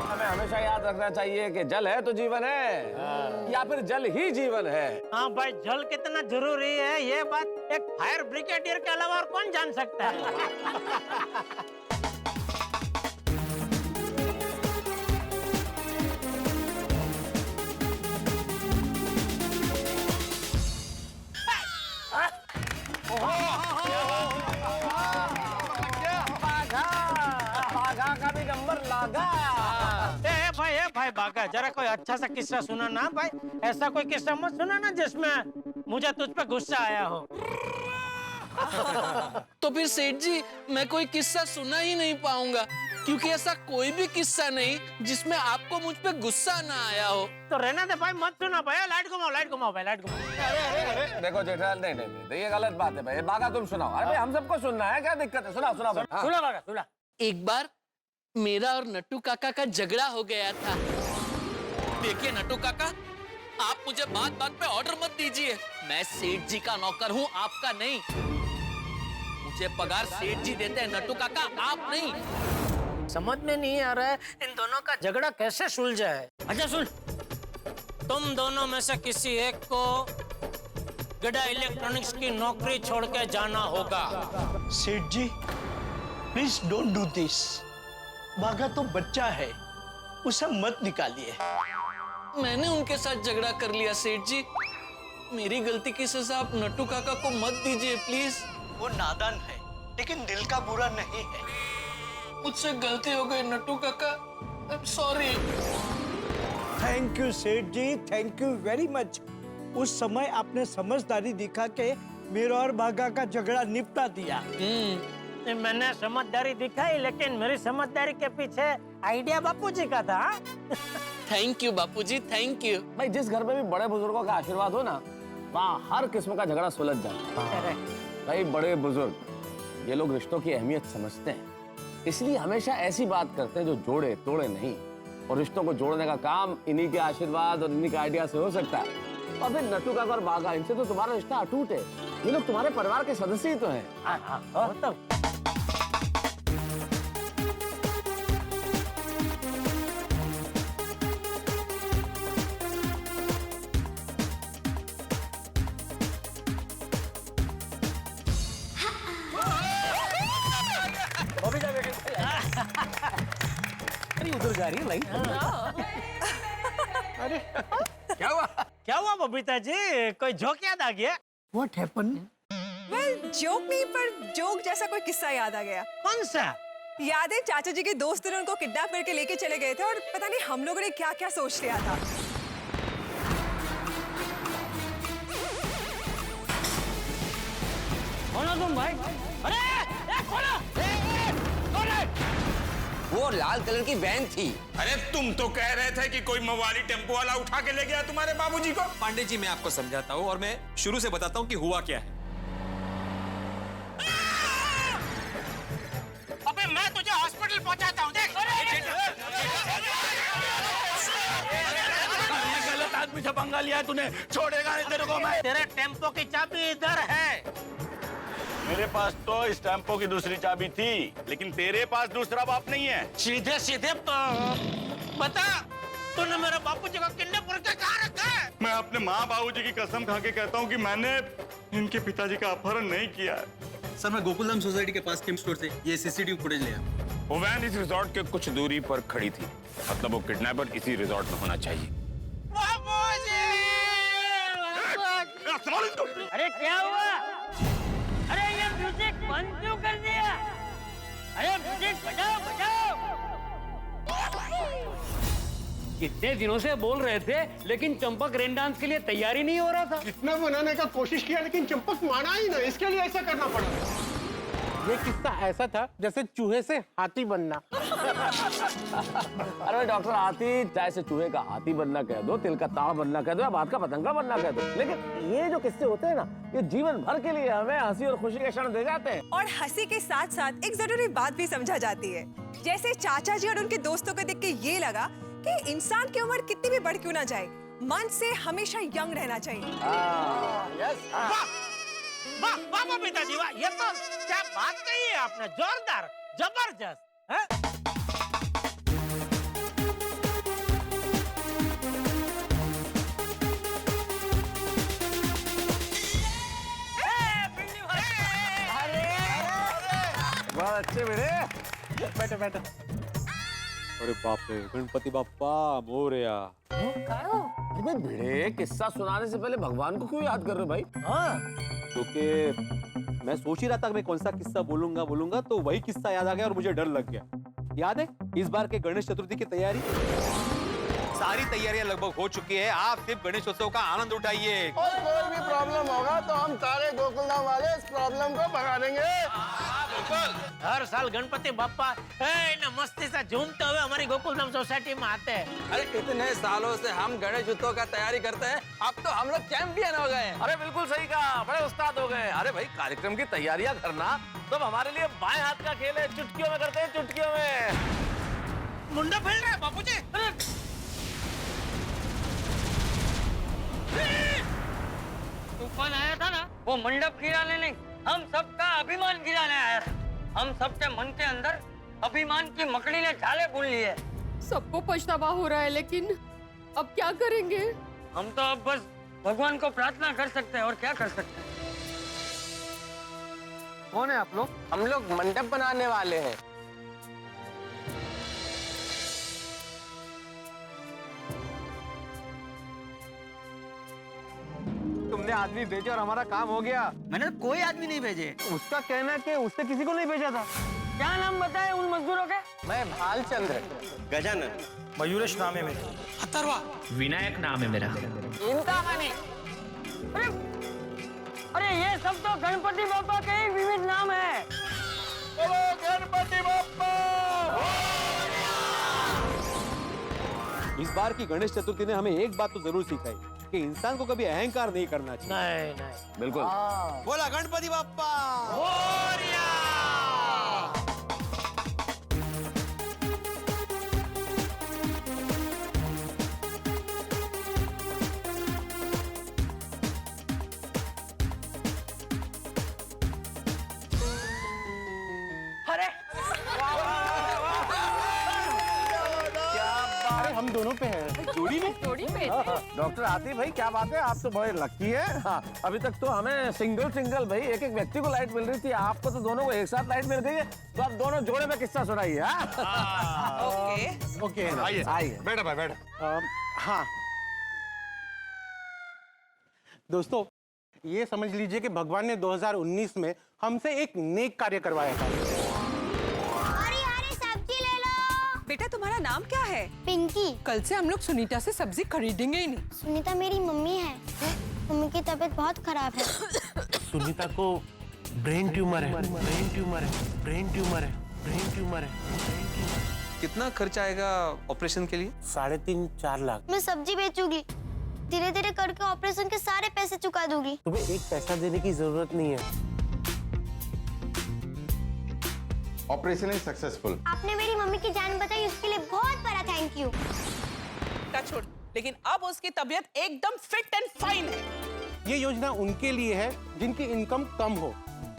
हमें हमेशा याद रखना चाहिए कि जल है तो जीवन है, या फिर जल ही जीवन है। हाँ भाई, जल कितना जरूरी है ये बात एक फायर ब्रिगेडियर के अलावा और कौन जान सकता है? बाघा का भी नंबर लागा। भाई बागा, जरा कोई अच्छा सा किस्सा सुना ना भाई। ऐसा कोई किस्सा मत सुना ना जिसमें मुझे तुझ पे गुस्सा आया हो। तो फिर सेठ जी, मैं कोई किस्सा सुना ही नहीं पाऊंगा, क्योंकि ऐसा कोई भी किस्सा नहीं जिसमें आपको मुझ पे गुस्सा ना आया हो। तो रहना दे भाई, मत सुना भाई। लाइट घुमाओ, लाइट घुमाओ भाई, लाइट घुमाओ। अरे देखो जेठालाल, नहीं, ये गलत बात है भाई। बाघा तुम सुनाओ। अरे भाई, हम सबको सुनना है, क्या दिक्कत है? सुनाओ। सुना बाघा, सुना। एक बार मेरा और नट्टू काका का झगड़ा हो गया था। देखिए नट्टू काका, आप मुझे बात बात पे ऑर्डर मत दीजिए। मैं सेठ जी का नौकर हूँ, आपका नहीं। मुझे पगार सेठ जी देते हैं, नट्टू काका, आप नहीं। समझ में नहीं आ रहा है इन दोनों का झगड़ा कैसे सुलझा है। अच्छा सुन, तुम दोनों में से किसी एक को गड़ा इलेक्ट्रॉनिक्स की नौकरी छोड़ के जाना होगा। सेठ जी, प्लीज डोंट डू दिस। बाघा तो बच्चा है, उसे मत निकालिए। मैंने उनके साथ झगड़ा कर लिया सेठ जी। मेरी गलती की सजा आप नट्टू काका को मत दीजिए प्लीज। वो नादान है, लेकिन दिल का बुरा नहीं है। मुझसे गलती हो गई नट्टू काका, I am sorry. Thank you सेठ जी, थैंक यू वेरी मच। उस समय आपने समझदारी दिखा के मेरा और बाघा का झगड़ा निपटा दिया। मैंने समझदारी दिखाई, लेकिन मेरी समझदारी के पीछे आइडिया बापूजी का था। Thank you Bapuji, thank you. भाई, जिस घर में भी बड़े बुजुर्गों का आशीर्वाद हो ना, वहाँ हर किस्म का झगड़ा सुलझ जाता है। भाई, बड़े बुजुर्ग ये लोग रिश्तों की अहमियत समझते हैं, इसलिए हमेशा ऐसी बात करते हैं जो जोड़े तोड़े नहीं। और रिश्तों को जोड़ने का काम इन्हीं के आशीर्वाद और इन्हीं के आइडिया से हो सकता है। और फिर नट्टू काका और बाघा, इनसे तो तुम्हारा रिश्ता अटूट है। ये लोग तुम्हारे परिवार के सदस्य ही तो हैं। उधर जा रही है लाइट। अरे क्या हुआ बबीता जी, कोई जोक याद आ गया? What happened? वेल, जोक नहीं पर जोक जैसा कोई किस्सा याद आ गया। कौन सा? याद है चाचा जी के दोस्त ने उनको किडनैप करके लेके चले गए थे और पता नहीं हम लोगों ने क्या क्या सोच लिया था। कौन तुम भाई? अरे वो लाल कलर की वैन थी। अरे तुम तो कह रहे थे कि कोई मवाली टेम्पो वाला उठा के ले गया तुम्हारे बाबूजी को। पांडे जी, मैं आपको समझाता हूँ और मैं शुरू से बताता हूँ कि हुआ क्या है। अबे मैं तुझे हॉस्पिटल पहुंचाता हूँ, देख। गलत आदमी से पंगा लिया है तूने, छोड़ेगा नहीं तेरे को मैं। तेरे टेम्पो की चाबी इधर है। मेरे पास तो स्टैंपों की दूसरी चाबी थी, लेकिन तेरे पास दूसरा बाप नहीं है। सीधे सीधे बता, तूने मेरे बापूजी को किडनैप करके कहाँ रखा है? मैं अपने माँ बाबूजी की कसम खा के कहता हूँ कि मैंने इनके पिताजी का अपहरण नहीं किया है। सर, मैं गोकुलधाम सोसाइटी के पास केम स्टोर से ये सीसीटीवी फुटेज लिया। वो वैन इस रिजॉर्ट के कुछ दूरी पर खड़ी थी, मतलब वो किडनैपर इसी रिजॉर्ट में होना चाहिए। अरे क्या हुआ? अरे ये म्यूजिक बंद क्यों कर दिया? अरे म्यूजिक बजाओ बजाओ। कितने दिनों से बोल रहे थे, लेकिन चंपक रेन डांस के लिए तैयारी नहीं हो रहा था। कितना मनाने का कोशिश किया लेकिन चंपक माना ही ना, इसके लिए ऐसा करना पड़ा। ये किस्सा ऐसा था जैसे चूहे से हाथी बनना। अरे भाई डॉक्टर, हाथी चाहे से चूहे का हाथी बनना कह दो, तिल का ताड़ बनना कह दो, या बात का पतंगा बनना कह दो, लेकिन ये जो किस्से होते हैं ना, ये जीवन भर के लिए हमें हंसी और खुशी के क्षण दे जाते हैं। और हंसी के साथ साथ एक जरूरी बात भी समझा जाती है, जैसे चाचा जी और उनके दोस्तों को देख के ये लगा कि इंसान की उम्र कितनी भी बढ़ क्यों ना जाए, मन से हमेशा यंग रहना चाहिए। वाह वाह वाह पिताजी वाह, ये तो क्या बात कही है आपने, जोरदार, जबरदस्त। बहुत अच्छे बेटे, बैठो बैठो। अरे बाप रे, गणपति बाप्पा मोरया। अरे भिड़े, किस्सा सुनाने से पहले भगवान को क्यों याद कर रहे हो भाई? क्योंकि मैं सोच ही रहा था कि मैं कौन सा किस्सा बोलूंगा तो वही किस्सा याद आ गया और मुझे डर लग गया। याद है इस बार के गणेश चतुर्थी की तैयारी? सारी तैयारियां लगभग हो चुकी है, आप सिर्फ गणेश उत्सव का आनंद उठाइए। और कोई भी प्रॉब्लम होगा तो हम सारे गोकुलधाम वाले इस प्रॉब्लम को भगा देंगे। हर साल गणपति बाप्पा मस्ती से झूमते हुए हमारी गोकुलधाम सोसाइटी में आते हैं। अरे इतने सालों से हम गणेश उत्सव का तैयारी करते हैं, अब तो हम लोग चैंपियन हो गए। अरे बिल्कुल सही कहा, बड़े उस्ताद हो गए। अरे भाई, कार्यक्रम की तैयारियां करना तो हमारे लिए बाएं हाथ का खेल है, चुटकियों में करते हैं, चुटकियों में। मुंडा फैल रहा है बापूजी। तूफान आया था ना, वो मंडप गिराने नहीं, हम सबका अभिमान गिराने आया था। हम सबके मन के अंदर अभिमान की मकड़ी ने झाले बुन ली है। सबको पछतावा हो रहा है, लेकिन अब क्या करेंगे? हम तो अब बस भगवान को प्रार्थना कर सकते हैं, और क्या कर सकते हैं। कौन है आप लोग? हम लोग मंडप बनाने वाले हैं। तुमने आदमी भेजे और हमारा काम हो गया। मैंने कोई आदमी नहीं भेजे। उसका कहना है कि उसने किसी को नहीं भेजा था। क्या नाम बताए उन मजदूरों के? मैं भालचंद्र। गजानन। मयूरेश नाम है मेरा। अथर्वा। विनायक नाम है मेरा। इनका माने। अरे ये सब तो गणपति बाप्पा के ही विविध नाम है। बोलो गणपति बाप्पा। इस बार की गणेश चतुर्थी ने हमें एक बात तो जरूर सिखाई कि इंसान को कभी अहंकार नहीं करना चाहिए। नहीं नहीं, बिल्कुल। बोला गणपति बाप्पा। अरे अरे हम दोनों पे हैं। जोड़ी में? जोड़ी पे डॉक्टर आती भाई, क्या बात है, आप तो बड़े लकी है। हाँ, अभी तक तो हमें सिंगल भाई एक व्यक्ति को लाइट मिल रही थी, आपको तो दोनों को एक साथ लाइट मिल गई है, तो आप दोनों जोड़े में किस्सा सुनाइए। ओके आइए। बैठो भाई बैठो। हाँ दोस्तों, ये समझ लीजिए कि भगवान ने 2019 में हमसे एक नेक कार्य करवाया था। सब्जी ले लो। बेटा तुम्हारा नाम क्या है? पिंकी। कल से हम लोग सुनीता से सब्जी खरीदेंगे ही नहीं। सुनीता मेरी मम्मी है। मम्मी की तबीयत बहुत खराब है। सुनीता को ब्रेन ट्यूमर है। ब्रेन ट्यूमर है। ब्रेन ट्यूमर है। ब्रेन ट्यूमर है। कितना खर्च आएगा ऑपरेशन के लिए? 3.5-4 लाख। मैं सब्जी बेचूंगी, धीरे धीरे करके ऑपरेशन के सारे पैसे चुका दूंगी। तुम्हें एक पैसा देने की जरूरत नहीं है। Operation is successful. आपने मेरी मम्मी की जान बचाई, उसके लिए बहुत बड़ा थैंक यू। छोड़, लेकिन अब उसकी तबीयत एकदम फिट एंड फाइन है। ये योजना उनके लिए है जिनकी इनकम कम हो,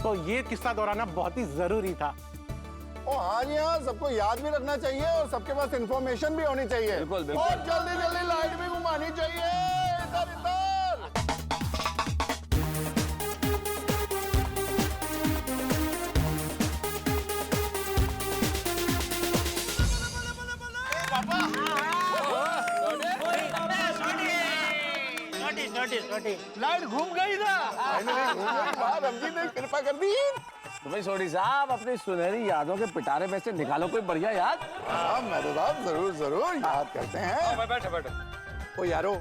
तो ये किस्सा दोहराना बहुत ही जरूरी था। ओ हाँ जी हाँ, सबको याद भी रखना चाहिए और सबके पास इंफॉर्मेशन भी होनी चाहिए। बिल्कुल, बिल्कुल। और जल्दी जल्दी लाइट भी घुमानी चाहिए। इधर इधर। लाइट घूम गई ना। रमजीत ने कृपा कर दी। तो भाई सोडी साहब, अपनी सुनहरी यादों के पिटारे में से निकालो कोई बढ़िया याद। हाँ मेहता साहब, जरूर जरूर याद करते हैं। बैठो बैठो। ओ यारो,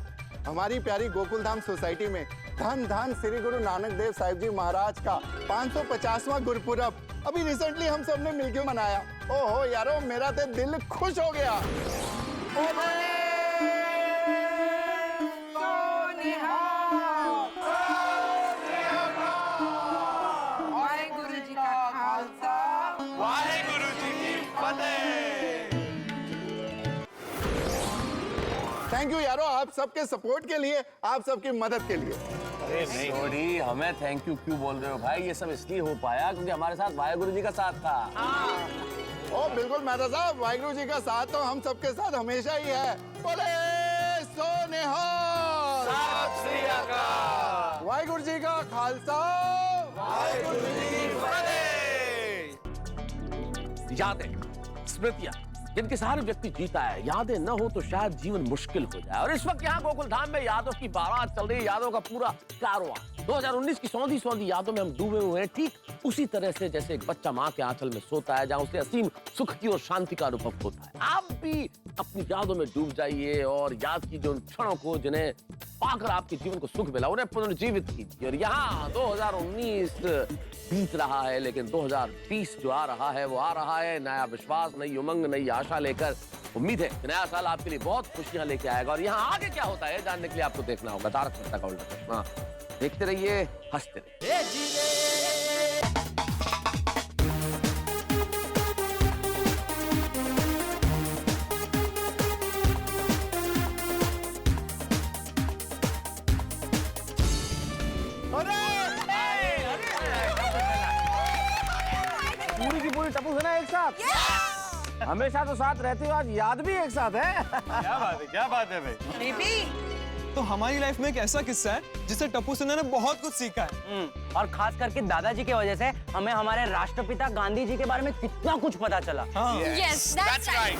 हमारी प्यारी गोकुल धाम सोसाइटी में धन धन श्री गुरु नानक देव साहिब जी महाराज का 550वां गुरुपुरब अभी रिसेंटली हम सब ने मिलकर मनाया। ओहो यारो, मेरा तो दिल खुश हो गया। वाहेगुरु जी का खालसा, वाहेगुरु जी की फतेह। थैंक यू यारो, आप सबके सपोर्ट के लिए, आप सबकी मदद के लिए। अरे सोडी, हमें थैंक यू क्यों बोल रहे हो भाई? ये सब इसलिए हो पाया क्योंकि हमारे साथ वाहेगुरु जी का साथ था। ओ बिल्कुल मेहता साहब, वाहेगुरु जी का साथ तो हम सबके साथ हमेशा ही है। बोले सो निहाल, सत श्री अकाल। वाहेगुरु जी का खालसा, वाहेगुरु जी की फतेह। यादें, स्मृतियां, जिनके सहारे व्यक्ति जीता है। यादें न हो तो शायद जीवन मुश्किल हो जाए। और इस वक्त यहाँ गोकुल धाम में यादों की बारात चल रही है, यादों का पूरा कारवां। 2019 की सौंधी सौंधी यादों में हम डूबे हुए हैं, ठीक उसी तरह से जैसे एक बच्चा माँ के आंचल में सोता है, जहाँ उसे असीम सुख की और शांति का अनुभव होता है। आप भी अपनी यादों में डूब जाइए और याद कीजिए उन क्षणों को जिन्हें पाकर आपके जीवन को सुख मिला, उन्हें पुनर्जीवित कीजिए। और यहाँ 2019 बीत रहा है, लेकिन 2020 जो आ रहा है वो आ रहा है नया विश्वास, नई उमंग, नई आशा लेकर। उम्मीद है कि नया साल आपके लिए बहुत खुशियां लेके आएगा। और यहाँ आगे क्या होता है जानने के लिए आपको देखना होगा तारक मेहता का उल्टा चश्मा। देखते रहिए, हंसते रहिए। पूरी की पूरी टप्पू सेना एक साथ। हमेशा तो साथ रहती हो, आज याद भी एक साथ है। क्या बात है भाई। तो हमारी लाइफ में एक ऐसा किस्सा है जिससे टप्पू सेना ने बहुत कुछ सीखा है। और खास करके दादाजी की वजह से हमें हमारे राष्ट्रपिता गांधी जी के बारे में कितना कुछ पता चला। Yes, that's right.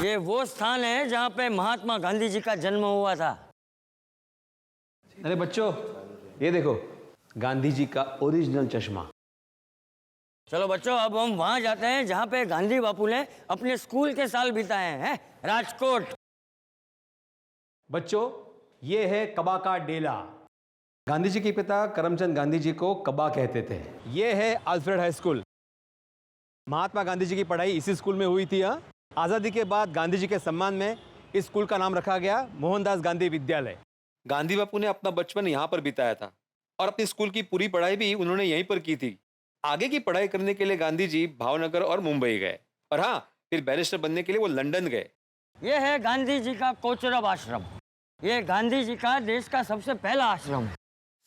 ये वो स्थान है जहाँ पे महात्मा गांधी जी का जन्म हुआ था। अरे बच्चों, ये देखो गांधी जी का ओरिजिनल चश्मा। चलो बच्चों, अब हम वहाँ जाते हैं जहाँ पे गांधी बापू ने अपने स्कूल के साल बिताए हैं, राजकोट। बच्चों, ये है कबा का डेला। गांधी जी के पिता करमचंद गांधी जी को कबा कहते थे। ये है Alfred high school. Mahatma Gandhi ji की पढ़ाई इसी स्कूल में हुई थी। आज़ादी के बाद गांधी जी के सम्मान में इस स्कूल का नाम रखा गया मोहनदास गांधी विद्यालय। गांधी बापू ने अपना बचपन यहाँ पर बिताया था और अपनी स्कूल की पूरी पढ़ाई भी उन्होंने यहीं पर की थी। आगे की पढ़ाई करने के लिए गांधी जी भावनगर और मुंबई गए और हाँ, फिर बैरिस्टर बनने के लिए वो लंदन गए। ये है गांधी जी का कोचरब आश्रम। ये गांधी जी का देश का सबसे पहला आश्रम।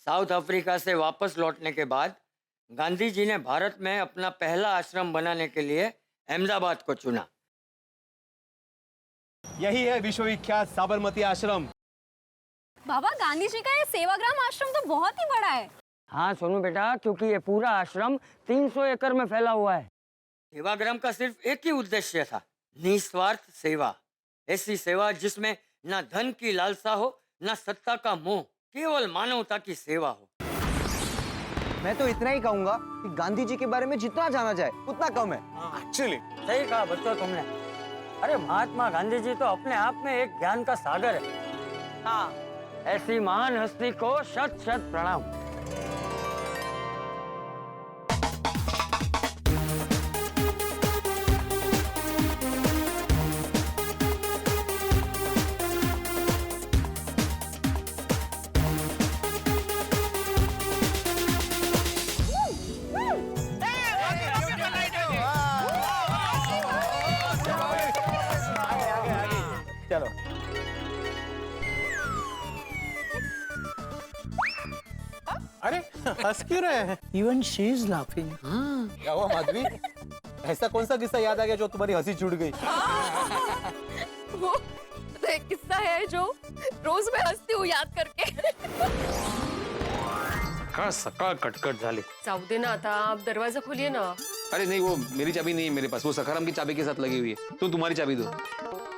साउथ अफ्रीका से वापस लौटने के बाद गांधी जी ने भारत में अपना पहला आश्रम बनाने के लिए अहमदाबाद को चुना। यही है विश्वविख्यात साबरमती आश्रम। बाबा, गांधी जी का ये सेवाग्राम आश्रम तो बहुत ही बड़ा है। हाँ सोनू बेटा, क्योंकि ये पूरा आश्रम 300 एकड़ में फैला हुआ है। सेवाग्राम का सिर्फ एक ही उद्देश्य था, निस्वार्थ सेवा। ऐसी सेवा जिसमें ना धन की लालसा हो, ना सत्ता का मोह, केवल मानवता की सेवा हो। मैं तो इतना ही कहूंगा कि गांधी जी के बारे में जितना जाना जाए उतना कम है। एक्चुअली सही कहा बच्चों तुमने। अरे महात्मा गांधी जी तो अपने आप में एक ज्ञान का सागर है। हाँ, ऐसी महान हस्ती को शत शत प्रणाम। अरे हंस क्यों रहे हैं? Even she is laughing. क्या हुआ माधवी? ऐसा कौन सा किस्सा याद आ गया जो तुम्हारी हंसी छूट गई? वो तो एक किस्सा है जो रोज मैं हंसती हूँ याद करके। सकाळ सकाळ कटकट झाली. जाऊ दे ना आता, आप दरवाजा खोलिए ना. अरे नहीं, वो मेरी चाबी नहीं है मेरे पास, वो सखाराम की चाबी के साथ लगी हुई है. तुम तुम्हारी चाबी दो.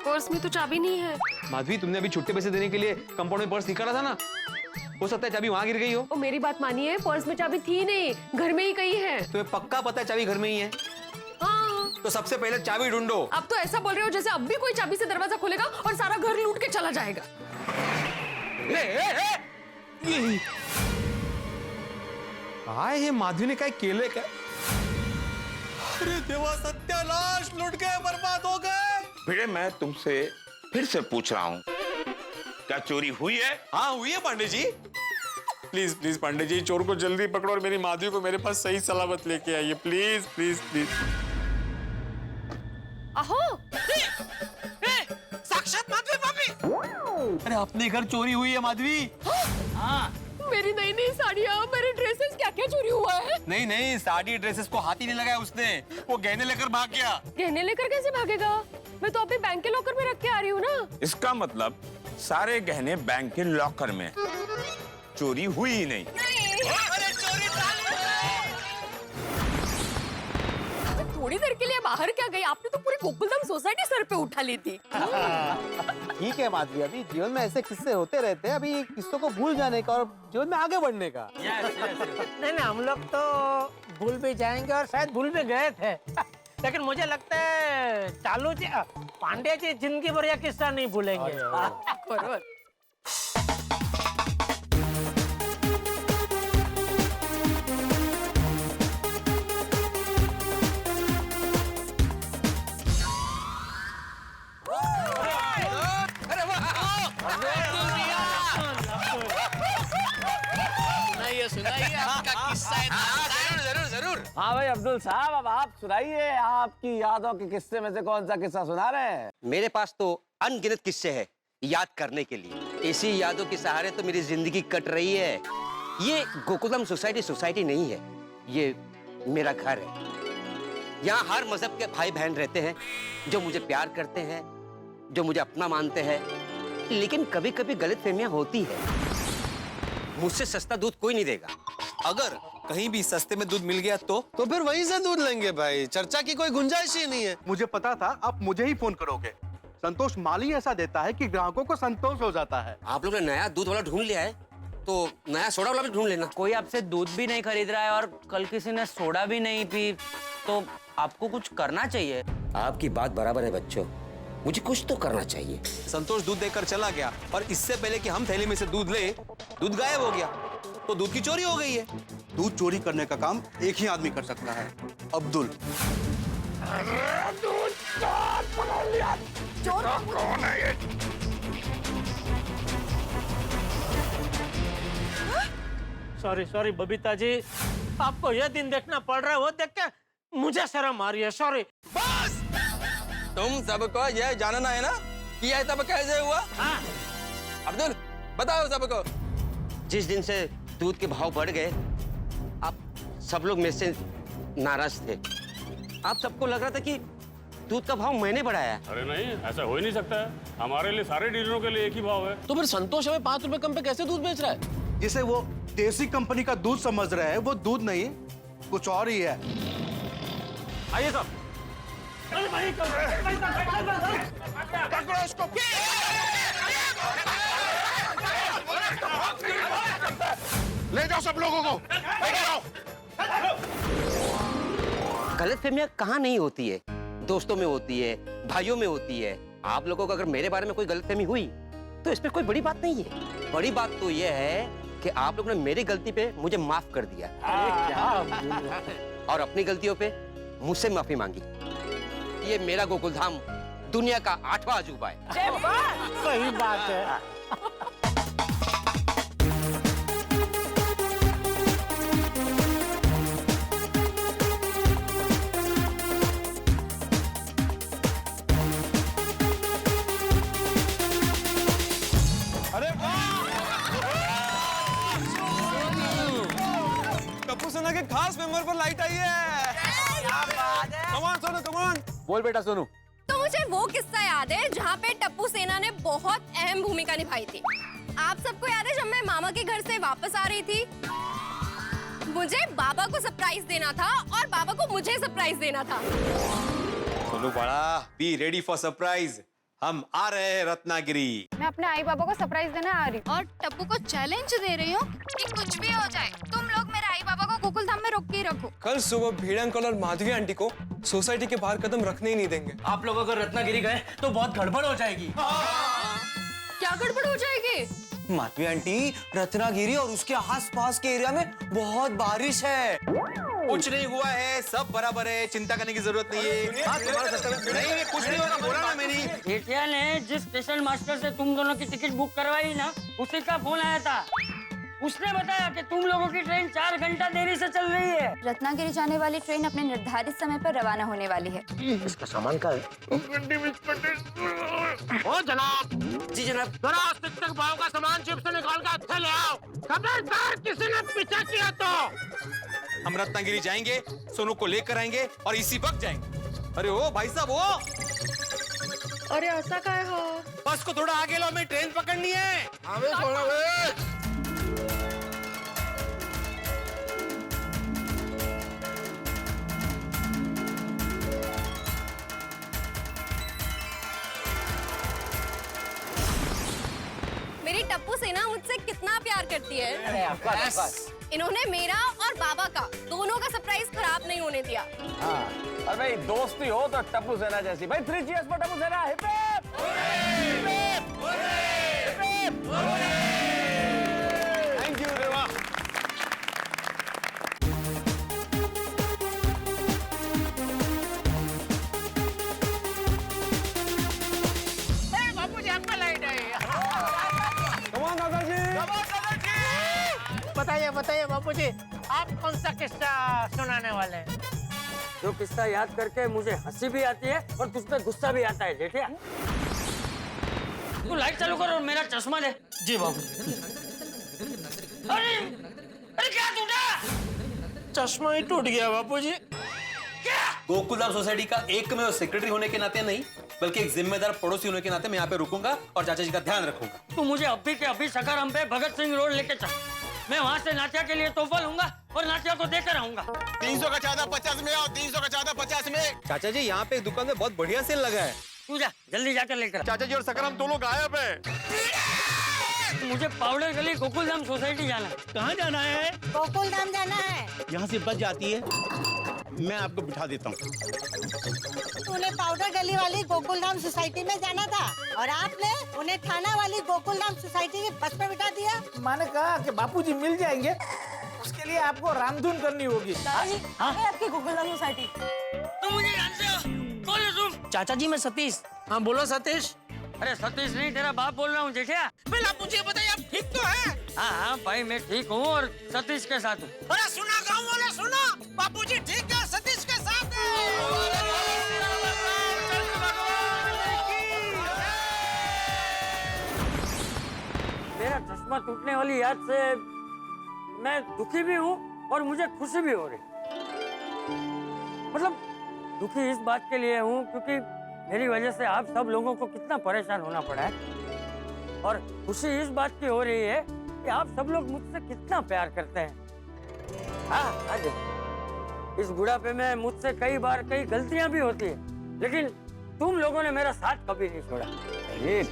पर्स में तो चाबी नहीं है. माधवी, तुमने अभी छुट्टे पैसे देने के लिए कंपाउंड में पर्स निकाला था ना, हो सकता है चाबी वहां गिर गई हो. ओ मेरी बात मानिए, पर्स में चाबी थी नहीं, घर में ही कहीं है. तुम्हें पक्का पता है चाबी घर में ही है? हाँ. तो सबसे पहले चाबी ढूंढो. अब तो ऐसा बोल रहे हो जैसे अब भी कोई चाबी से दरवाजा खोलेगा और सारा घर लूट के चला जाएगा. काय हे माधवीने काय केलंय काय? अरे देवा, सत्यानाश, लुट गए, बर्बाद हो गए. भिड़े, मैं तुमसे फिर से पूछ रहा हूँ, क्या चोरी हुई है? हाँ हुई है पांडे जी. प्लीज प्लीज पांडे जी, चोर को जल्दी पकड़ो और मेरी माधवी को मेरे पास सही सलामत लेके आइए. Please please please. अहो, साक्षात माधवी भाभी. अरे अपने घर चोरी हुई है माधवी. हाँ. मेरी नई नई साड़ियाँ, मेरे ड्रेसेस, क्या क्या चोरी हुआ है? नहीं नहीं, साड़ी ड्रेसेस को हाथ ही नहीं लगाया उसने, वो गहने लेकर भाग गया. गहने लेकर कैसे भागेगा? मैं तो अभी बैंक के लॉकर में रख के आ रही हूँ ना. इसका मतलब सारे गहने बैंक के लॉकर में, चोरी हुई ही नहीं. अरे चोरी थोड़ी देर के लिए बाहर क्या गई? आपने तो पूरी गोकुलधाम सोसाइटी सर पे उठा ली थी. ठीक है माधवी, अभी जीवन में ऐसे किस्से होते रहते हैं, अभी किस्सों को भूल जाने का और जीवन में आगे बढ़ने का. नहीं नहीं, हम लोग तो भूल भी जाएंगे और शायद भूल भी गए थे. लेकिन मुझे लगता है चालू जी, पांडे जी जिंदगी भर यह किस्सा नहीं भूलेंगे. बरोबर. सुनाइए आपका किस्सा है. जरूर जरूर जरूर. हाँ भाई अब्दुल साहब, अब आप सुनाइए, आपकी यादों के किस्से में से कौन सा किस्सा सुना रहे हैं? मेरे पास तो अनगिनत किस्से हैं याद करने के लिए. इसी यादों के सहारे तो मेरी जिंदगी कट रही है. ये गोकुलधाम सोसाइटी नहीं है, ये मेरा घर है. यहाँ हर मजहब के भाई बहन रहते हैं जो मुझे प्यार करते हैं, जो मुझे अपना मानते हैं. लेकिन कभी कभी गलतफहमियां होती है. मुझसे सस्ता दूध कोई नहीं देगा. अगर कहीं भी सस्ते में दूध मिल गया तो फिर वहीं से दूध लेंगे भाई. चर्चा की कोई गुंजाइश ही नहीं है. मुझे पता था आप मुझे ही फोन करोगे. संतोष माली ऐसा देता है कि ग्राहकों को संतोष हो जाता है. आप लोग ने नया दूध वाला ढूंढ लिया है तो नया सोडा वाला भी ढूंढ लेना. कोई आपसे दूध भी नहीं खरीद रहा है और कल किसी ने सोडा भी नहीं पी, तो आपको कुछ करना चाहिए. आपकी बात बराबर है बच्चों, मुझे कुछ तो करना चाहिए. संतोष दूध देकर चला गया और इससे पहले कि हम थैली में से दूध ले, दूध गायब हो गया. तो दूध की चोरी हो गई है. दूध चोरी करने का काम एक ही आदमी कर सकता है, अब्दुल. कौन है ये? सॉरी सॉरी बबीता जी, आपको यह दिन देखना पड़ रहा है, वो देख के मुझे शर्म आ रही है. सॉरी. बस तुम सबको यह जानना है ना कि यह सब कैसे हुआ? हाँ. अब्दुल बताओ सबको. जिस दिन से दूध के भाव बढ़ गए, आप सब लोग मेरे से नाराज थे. आप सबको लग रहा था कि दूध का भाव मैंने बढ़ाया. अरे नहीं, ऐसा हो ही नहीं सकता है. हमारे लिए, सारे डीलरों के लिए एक ही भाव है. तो फिर संतोष हमें 5 रुपए कम पे कैसे दूध बेच रहा है? जिसे वो देसी कंपनी का दूध समझ रहे हैं, वो दूध नहीं कुछ और ही है. आइए साहब. पकड़ो उसको. ले जाओ सब लोगों को. लेके जाओ. गलतफहमियां कहाँ नहीं होती है? दोस्तों में होती है, भाइयों में होती है. आप लोगों को अगर मेरे बारे में कोई गलतफहमी हुई तो इसमें कोई बड़ी बात नहीं है. बड़ी बात तो यह है कि आप लोगों ने मेरी गलती पे मुझे माफ कर दिया. और अपनी गलतियों पे मुझसे माफी मांगी. ये मेरा गोकुलधाम दुनिया का 8वां अजूबा है. सही बात है. अरे वाह! टप्पू सेना के खास मेंबर पर लाइट आई है। Come on Sonu, come on. बोल बेटा सोनू। तो मुझे वो किस्सा याद है जहाँ पे टप्पू सेना ने बहुत अहम भूमिका निभाई थी। आप सबको याद है जब मैं मामा के घर से वापस आ रही थी, मुझे बाबा को सरप्राइज देना था और बाबा को मुझे सरप्राइज देना था। सोनू बड़ा, बी रेडी फॉर सरप्राइज। हम आ रहे हैं रत्नागिरी। मैं अपने आई बाबा को सरप्राइज देना आ रही हूँ। और टप्पू को चैलेंज दे रही हूँ कि कुछ भी हो जाए तुम लोग मेरे आई बाबा को गोकुलधाम में रोक के ही रखो। कल सुबह भेड़ अंकल और माधवी आंटी को सोसाइटी के बाहर कदम रखने ही नहीं देंगे। आप लोग अगर रत्नागिरी गए तो बहुत गड़बड़ हो जाएगी। क्या गड़बड़ हो जाएगी? माधवी आंटी, रत्नागिरी और उसके आसपास के एरिया में बहुत बारिश है। कुछ नहीं हुआ है, सब बराबर है, चिंता करने की जरूरत नहीं है। हाँ, तुम्हारा सस्ता नहीं, कुछ नहीं होगा, बोला ना मैंने। जेठिया ने जिस स्टेशन मास्टर से तुम दोनों की टिकट बुक करवाई ना, उसी का फोन आया था। उसने बताया कि तुम लोगों की ट्रेन 4 घंटा देरी से चल रही है। रत्नागिरी जाने वाली ट्रेन अपने निर्धारित समय पर रवाना होने वाली है। इसका सामान का है। ओ जनाब। जी जनाब। जरा तक भाव का सामान चिप से निकाल के हथे ले आओ। खबरदार किसी ने पीछा किया तो। हम रत्नागिरी जाएंगे, सोनू को लेकर आएंगे और इसी वक्त जाएंगे। अरे ओ भाई साहब, ओ अरे ऐसा क्या हो? बस को थोड़ा आगे लो, हमें ट्रेन पकड़नी है। हमें छोड़ो बे। मेरी टप्पू सेना मुझसे कितना प्यार करती है। इन्होंने मेरा और बाबा का दोनों का सरप्राइज खराब नहीं होने दिया। हाँ, और भाई दोस्ती हो तो टप्पू सेना जैसी। भाई 3 चीयर्स फॉर टप्पू सेना। Hip hip! Hip hip! Thank you देवा। बापूजी आपका लाइट है। बताइए बताइए बापूजी, आप कौन सा किस्सा सुनाने वाले हैं? जो किस्सा याद करके मुझे हंसी भी आती है और तुझ पे गुस्सा भी आता है जेठिया। तू लाइट चालू कर और मेरा चश्मा दे। जी बाबू। अरे अरे क्या टूटा? चश्मा ही टूट गया बापूजी। गोकुलधाम सोसाइटी का एकमेव सेक्रेटरी होने के नाते नहीं, बल्कि एक जिम्मेदार पड़ोसी होने के नाते मैं यहाँ पे रुकूंगा और चाचा जी का ध्यान रखूंगा। तू मुझे अभी के अभी सकाराम पे भगत सिंह रोड लेके चल। मैं वहाँ से नाटिया के लिए तोहफा लूंगा और नाटिया को देकर आऊंगा। 300 का चादा 50 में, और 300 का चादा 50 में। चाचा जी, यहाँ पे एक दुकान में बहुत बढ़िया सेल लगा है। तू जा जल्दी जाकर लेकर। चाचा जी और सकाराम दोनों गायब है। मुझे पाउडर गली गोकुलधाम सोसाइटी जाना है। कहाँ जाना है? गोकुलधाम जाना है। यहाँ से बस जाती है, मैं आपको बिठा देता हूँ। तूने पाउडर गली वाली गोकुलधाम सोसाइटी में जाना था और आपने उन्हें थाना वाली गोकुलधाम सोसाइटी की बस में बिठा दिया। मैंने कहा कि बापूजी मिल जाएंगे, उसके लिए आपको रामधुन करनी होगी। आपकी गोकुलधाम सोसाइटी। तुम मुझे जानते हो? कौन है तुम? चाचा जी, मैं सतीश। हाँ बोलो सतीश। अरे सतीश नहीं, तेरा बाप बोल रहा हूँ जेठिया। मुझे बताइए, आप ठीक तो है? हाँ भाई, मैं ठीक हूँ और सतीश के साथ हूँ। अरे सुना गाँव वाले, सुना बापूजी ठीक है, सतीश के साथ है। मेरा चश्मा टूटने वाली याद से मैं दुखी भी हूँ और मुझे खुशी भी हो रही। मतलब दुखी इस बात के लिए हूँ क्योंकि मेरी वजह से आप सब लोगों को कितना परेशान होना पड़ा है, और खुशी इस बात की हो रही है कि आप सब लोग मुझसे कितना प्यार करते हैं। हाँ आज इस बुढ़ापे में मुझसे कई बार कई गलतियां भी होती है, लेकिन तुम लोगों ने मेरा साथ कभी नहीं छोड़ा। अरे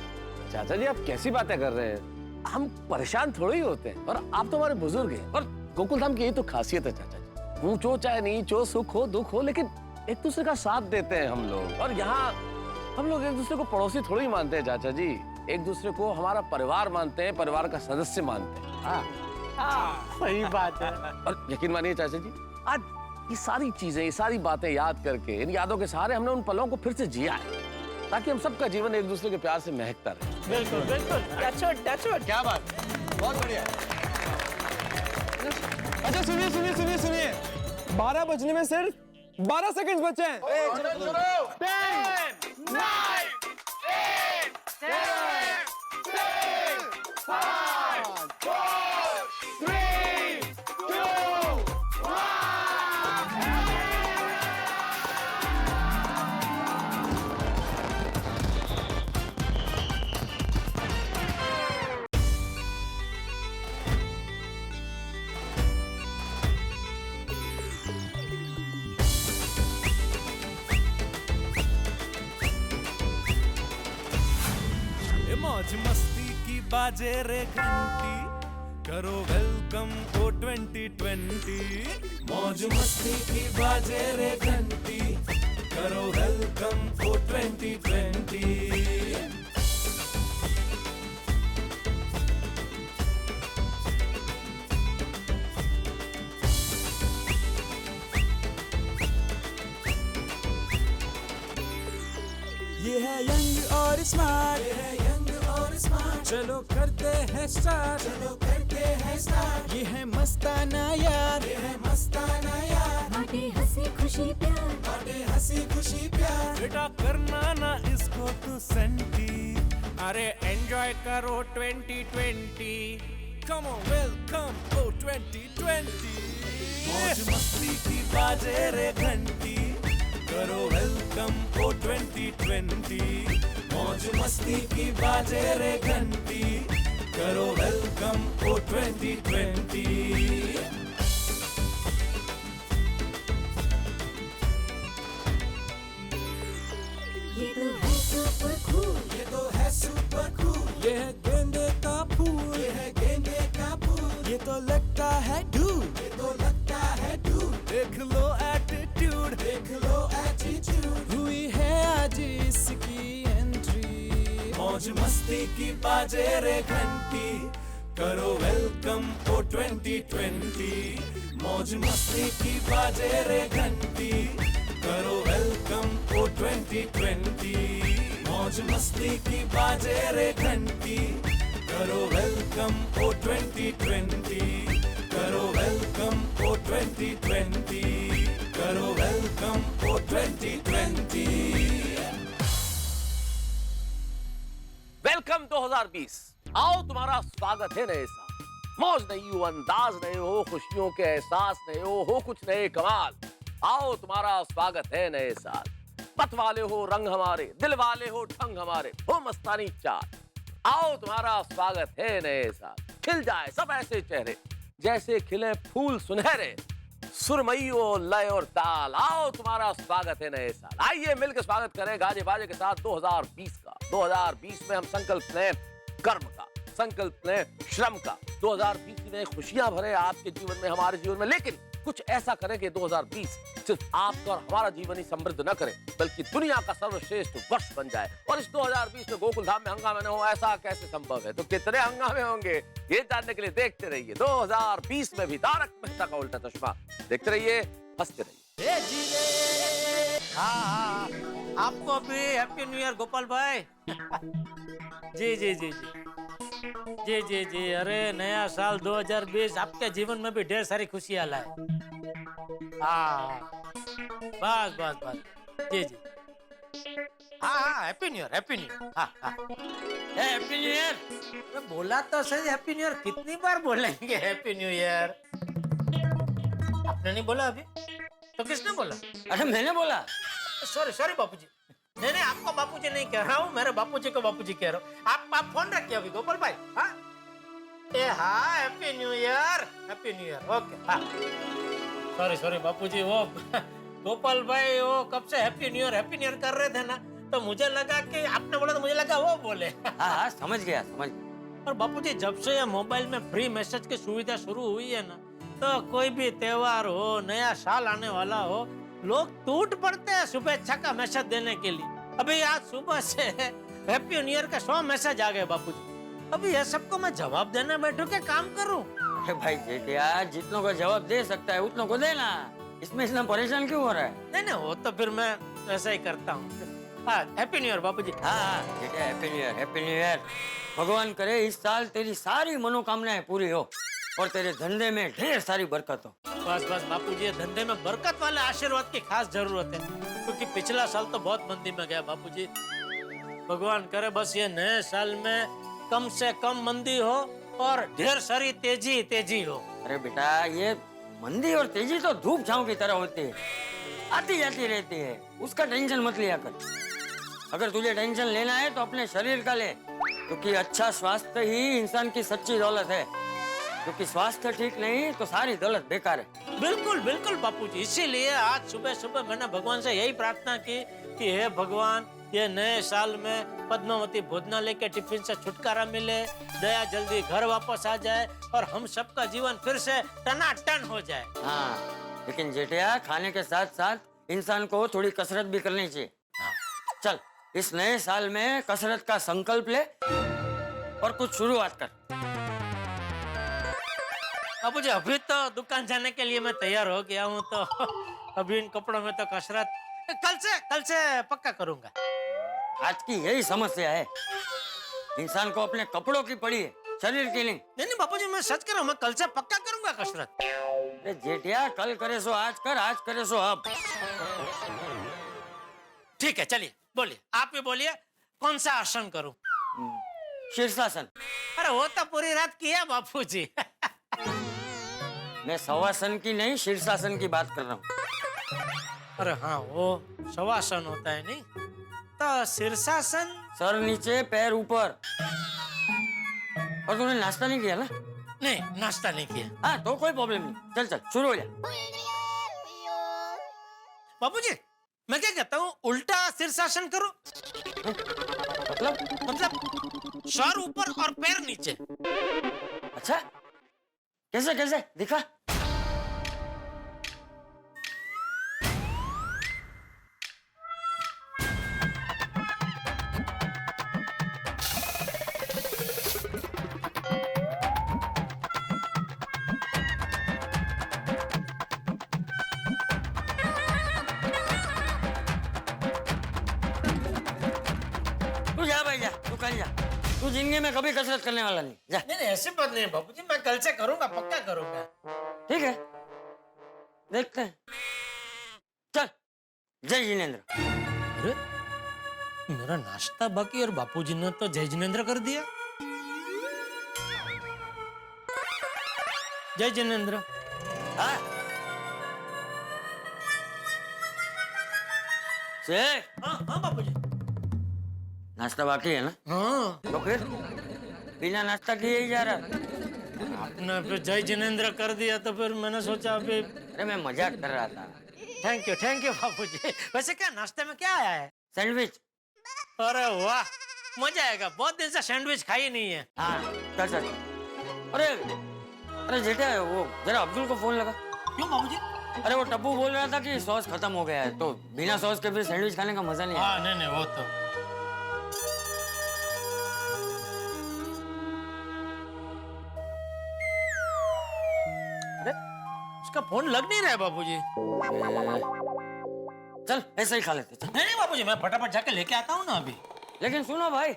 चाचा जी, आप कैसी बातें कर रहे हैं? हम परेशान थोड़े ही होते हैं, और आप तो हमारे बुजुर्ग हैं। और गोकुलधाम की यही तो खासियत है चाचा जी। ऊंचो चाहे नीचो, सुख हो दुख हो, लेकिन एक दूसरे का साथ देते हैं हम लोग। और यहाँ हम लोग एक दूसरे को पड़ोसी थोड़ी ही मानते हैं चाचा जी, एक दूसरे को हमारा परिवार मानते हैं, परिवार का सदस्य मानते हैं। हाँ सही बात है। और यकीन मानिए चाचा जी, आज ये सारी चीजें, ये सारी बातें याद करके, इन यादों के सहारे हमने उन पलों को फिर से जिया है, ताकि हम सबका जीवन एक दूसरे के प्यार से महकता रहे। बिल्कुल बिल्कुल। That's it. क्या बात, बहुत बढ़िया। अच्छा सुनिए सुनिए सुनिए सुनिए, 12 बजने में सिर्फ 12 सेकंड बचे हैं। 10, 9, 8, 7, 6, 5, 4, 3, 2, 1। मौज मस्ती की बाजे रे घंटी, करो वेलकम ओ 2020। मौज मस्ती की बाजे रे घंटी, करो वेलकम ओ 2020। ये है यंग और स्मार्ट, ये है यंग और स्मार्ट, चलो करते हैं स्टार्ट, चलो करते हैं स्टार्ट। ये है मस्ताना यार, ये है मस्ताना यार, बाटे हंसी खुशी प्यार, बाटे हंसी खुशी प्यार। बेटा करना ना इसको तू सेंटी, अरे एंजॉय करो 2020। कम ऑन वेलकम ओ 2020। मौज मस्ती की बाजे रे घंटी, करो वेलकम ओ 2020। मौज मस्ती की बाजे रे घंटी, करो वेलकम ओ 2020। ये तो है सुपर कूल, ये तो है सुपर कूल। ये है गेंदे का फूल, ये है गेंदे का फूल। ये तो लगता है धूल, ये तो लगता है धूल। देख लो एटीट्यूड, देख लो एटीट्यूड, हुई है आज इसकी एंट्री। मौज मस्ती की बाजे रे घंटी, करो वेलकम ओ 2020। मौज मस्ती की बाजे रे घंटी, करो वेलकम ओ 2020। मौज मस्ती की बाजे रे घंटी, करो वेलकम ओ 2020। करो वेलकम ओ 2020। करो वेलकम ओ 2020। वेलकम 2020। आओ तुम्हारा स्वागत है नए साल। मौज नहीं हो, अंदाज नहीं हो, खुशियों के एहसास नहीं हो कुछ नए कमाल। आओ तुम्हारा स्वागत है नए साल। पत वाले हो रंग हमारे, दिल वाले हो ढंग हमारे, हो मस्तानी चाल। आओ तुम्हारा स्वागत है नए साल। खिल जाए सब ऐसे चेहरे जैसे खिले फूल सुनहरे, सुरमई और लय और ताल। आओ तुम्हारा स्वागत है नए साल। आइए मिलकर स्वागत करें गाजे बाजे के साथ 2020 का। 2020 में हम संकल्प लें कर्म का, संकल्प लें श्रम का। 2020 में खुशियां भरे आपके जीवन में, हमारे जीवन में, लेकिन कुछ ऐसा करें कि 2020 सिर्फ आपका और हमारा जीवन ही समृद्ध न करे, बल्कि दुनिया का सर्वश्रेष्ठ वर्ष बन जाए। और इस 2020 में गोकुल धाम में हंगामे न हो, ऐसा कैसे संभव है? तो कितने हंगामे होंगे ये जानने के लिए देखते रहिए 2020 में भी तारक मेहता का उल्टा चश्मा। देखते रहिए, हंसते रहिए। हाँ, आपको भी हैप्पी न्यू ईयर गोपाल भाई। जी जी जी जी जी जी जी। अरे नया साल 2020 आपके जीवन में भी ढेर सारी खुशियां लाए। हाँ बस बस बस। जी जी। हाँ happy new year, happy new year. हाँ हाँ हैप्पी न्यू ईयर। बोला तो सही हैप्पी न्यू ईयर, कितनी बार बोलेंगे हैप्पी न्यू ईयर? आपने नहीं बोला अभी तो किसने बोला? अरे मैंने बोला। सॉरी सॉरी बापूजी। नहीं नहीं, आपको बापूजी नहीं कह रहा हूँ, मेरे बापूजी को बापूजी कह रहा हूँ। आप फोन रखिए अभी गोपाल भाई। हाँ हाँ happy new year, happy new year. Okay हाँ सॉरी सॉरी बापूजी। वो गोपाल भाई वो कब से हैप्पी न्यू ईयर कर रहे थे ना, तो मुझे लगा कि आपने बोला तो मुझे लगा वो बोले। हाँ समझ गया समझ गया। और बापूजी जब से ये मोबाइल में फ्री मैसेज की सुविधा शुरू हुई है ना, तो कोई भी त्योहार हो, नया साल आने वाला हो, लोग टूट पड़ते हैं शुभेच्छा का मैसेज देने के लिए। अभी आज सुबह से हैप्पी न्यू ईयर का 100 मैसेज आ गए बापूजी। अभी ये सबको मैं जवाब देने बैठूं क्या काम करूं? अरे भाई जेठिया, जितनों को जवाब दे सकता है उतनों को देना, इसमें इतना परेशान क्यों हो रहा है? नहीं नहीं, वो तो फिर मैं ऐसा ही करता हूँ। हाँ हैप्पी न्यू ईयर बापूजी। हाँ जेठिया happy new year, happy new year. भगवान करे इस साल तेरी सारी मनोकामनाएं पूरी हो और तेरे धंधे में ढेर सारी बरकत हो। बस बस बापूजी, धंधे में बरकत वाले आशीर्वाद की खास जरूरत है, क्योंकि पिछला साल तो बहुत मंदी में गया बापूजी। भगवान करे बस ये नए साल में कम से कम मंदी हो और ढेर सारी तेजी तेजी हो। अरे बेटा, ये मंदी और तेजी तो धूप छांव की तरह होती है, आती जाती रहती है, उसका टेंशन मत लिया कर। अगर तुझे टेंशन लेना है तो अपने शरीर का ले, क्योंकि अच्छा स्वास्थ्य ही इंसान की सच्ची दौलत है। क्योंकि स्वास्थ्य ठीक नहीं तो सारी दौलत बेकार है। बिल्कुल बिल्कुल बापूजी, इसीलिए आज सुबह सुबह मैंने भगवान से यही प्रार्थना की कि हे भगवान, ये नए साल में पद्मावती भोजनालय के टिफिन से छुटकारा मिले, दया जल्दी घर वापस आ जाए और हम सबका जीवन फिर से टनाटन हो जाए। हाँ, लेकिन जेठिया खाने के साथ साथ इंसान को थोड़ी कसरत भी करनी चाहिए। चल इस नए साल में कसरत का संकल्प ले और कुछ शुरुआत कर। अब मुझे अभी तो दुकान जाने के लिए मैं तैयार हो गया हूँ, तो अभी इन कपड़ों में तो कसरत कल से पक्का करूंगा। आज की यही समस्या है, इंसान को अपने कपड़ों की पड़ी है, शरीर की नहीं। नहीं बापूजी, मैं सच कह रहा हूँ, मैं कल से पक्का करूंगा कसरत। अरे जेठिया, कल करे सो आज कर, आज करे सो अब। ठीक है, चलिए बोलिए, आप भी बोलिए, कौन सा आसन करूं? शीर्षासन। अरे वो तो पूरी रात किया बापूजी। मैं शवासन की नहीं, शीर्षासन की बात कर रहा हूँ। अरे हाँ, वो शवासन होता है नहीं, तो शीर्षासन। सर नीचे पैर ऊपर। और तूने नाश्ता नहीं किया ना? नहीं, नाश्ता नहीं किया। हाँ तो कोई प्रॉब्लम नहीं, चल चल शुरू हो जा। बापूजी, मैं क्या कहता हूँ, उल्टा शीर्षासन करो। मतलब सर ऊपर और पैर नीचे। अच्छा, कैसे कैसे दिखा? तू जा भाई जा, तू कल जा। तू जिंदगी में कभी कसरत करने वाला नहीं, जा। नहीं ऐसी बात नहीं है बापूजी, मैं कल से करूंगा, पक्का करूंगा। ठीक है, देखते हैं। चल, जय जिनेंद्र। अरे मेरा नाश्ता बाकी और बापूजी ने तो जय जिनेंद्र कर दिया। जय जिनेंद्र। हाँ हाँ बापूजी। नाश्ता बाकी है ना? हाँ। तो फिर बिना नाश्ता किए ही जा रहा? आपने फिर जय जिनेंद्र कर दिया तो फिर मैंने सोचा अभी। अरे मैं मजाक कर रहा था। थैंक यू बापूजी। वैसे क्या नाश्ते में क्या आया है? सैंडविच। अरे वाह, मजा आएगा, बहुत दिन से सैंडविच खाई नहीं है। हाँ चल चल। अरे जेठा, वो जरा अब्दुल को फोन लगा। क्यों बाबूजी? अरे वो टप्पू बोल रहा था कि सॉस खत्म हो गया है, तो बिना सॉस के फिर सैंडविच खाने का मजा नहीं है। नहीं वो तो। अरे उसका फोन लग नहीं रहा है बाबूजी। चल ऐसे ही खा लेते। चल। नहीं बाबूजी, मैं फटाफट जाके लेके आता हूँ ना अभी। लेकिन सुनो भाई,